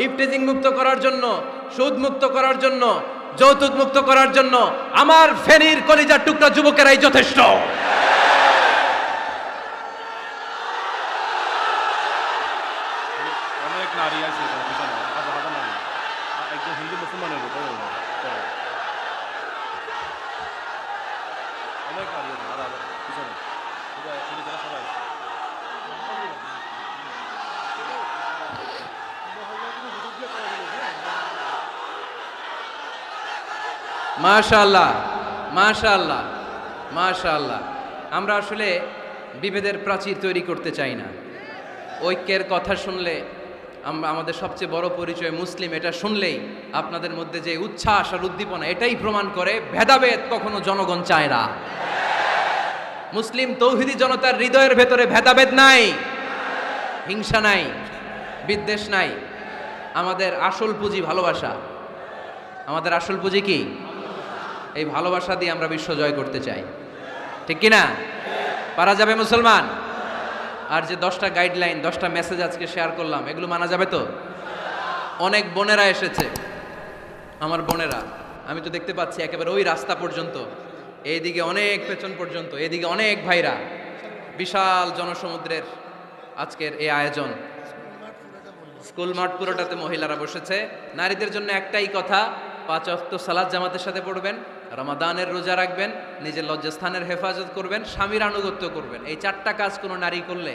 ইফটিজিং মুক্ত করার জন্য, সুদ মুক্ত করার জন্য, যৌতুক মুক্ত করার জন্য আমার ফেনীর কলিজার টুকরা যুবকেরাই যথেষ্ট। অনেক নারী আছে, একজন হিন্দু মুসলমানের উপর অনেক নারী আছে, পিছনে সবাই। মাশাআল্লাহ, মাশাআল্লাহ, মাশাআল্লাহ। আমরা আসলে বিভেদের প্রাচীর তৈরি করতে চাই না। ঐক্যের কথা শুনলে আমাদের সবচেয়ে বড় পরিচয় মুসলিম, এটা শুনলেই আপনাদের মধ্যে যে উচ্ছ্বাস আর উদ্দীপনা, এটাই প্রমাণ করে ভেদাভেদ কখনো জনগণ চায় না। মুসলিম তৌহিদি জনতার হৃদয়ের ভেতরে ভেদাভেদ নাই, হিংসা নাই, বিদ্বেষ নাই। আমাদের আসল পুঁজি ভালোবাসা। আমাদের আসল পুঁজি কি? এই ভালোবাসা দিয়ে আমরা বিশ্ব জয় করতে চাই। ঠিক কি না? পারা যাবে মুসলমান? আর যে 10টা গাইডলাইন, 10টা মেসেজ আজকে শেয়ার করলাম, এগুলো মানা যাবে তো? অনেক বোনেরা এসেছে, আমার বোনেরা, আমি তো দেখতে পাচ্ছি একেবারে ওই রাস্তা পর্যন্ত, এইদিকে অনেক পেছন পর্যন্ত, এদিকে অনেক ভাইরা। বিশাল জনসমুদ্রের আজকের এই আয়োজন। স্কুল মাঠ পুরোটাতে মহিলারা বসেছে। নারীদের জন্য একটাই কথা, 5 ওয়াক্ত সালাত জামাতের সাথে পড়বেন, রমাদানের রোজা রাখবেন, নিজের লজ্জাস্থানের হেফাজত করবেন, স্বামীর আনুগত্য করবেন। এই 4টা কাজ কোনো নারী করলে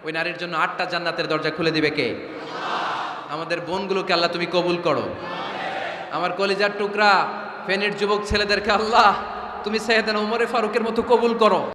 ওই নারীর জন্য 8টা জান্নাতের দরজা খুলে দিবে কে? আমাদের বোনগুলোকে আল্লাহ তুমি কবুল করো। আমার কলিজার টুকরা ফেনীর যুবক ছেলেদেরকে আল্লাহ তুমি সাইয়েদনা ওমরে ফারুকের মতো কবুল করো।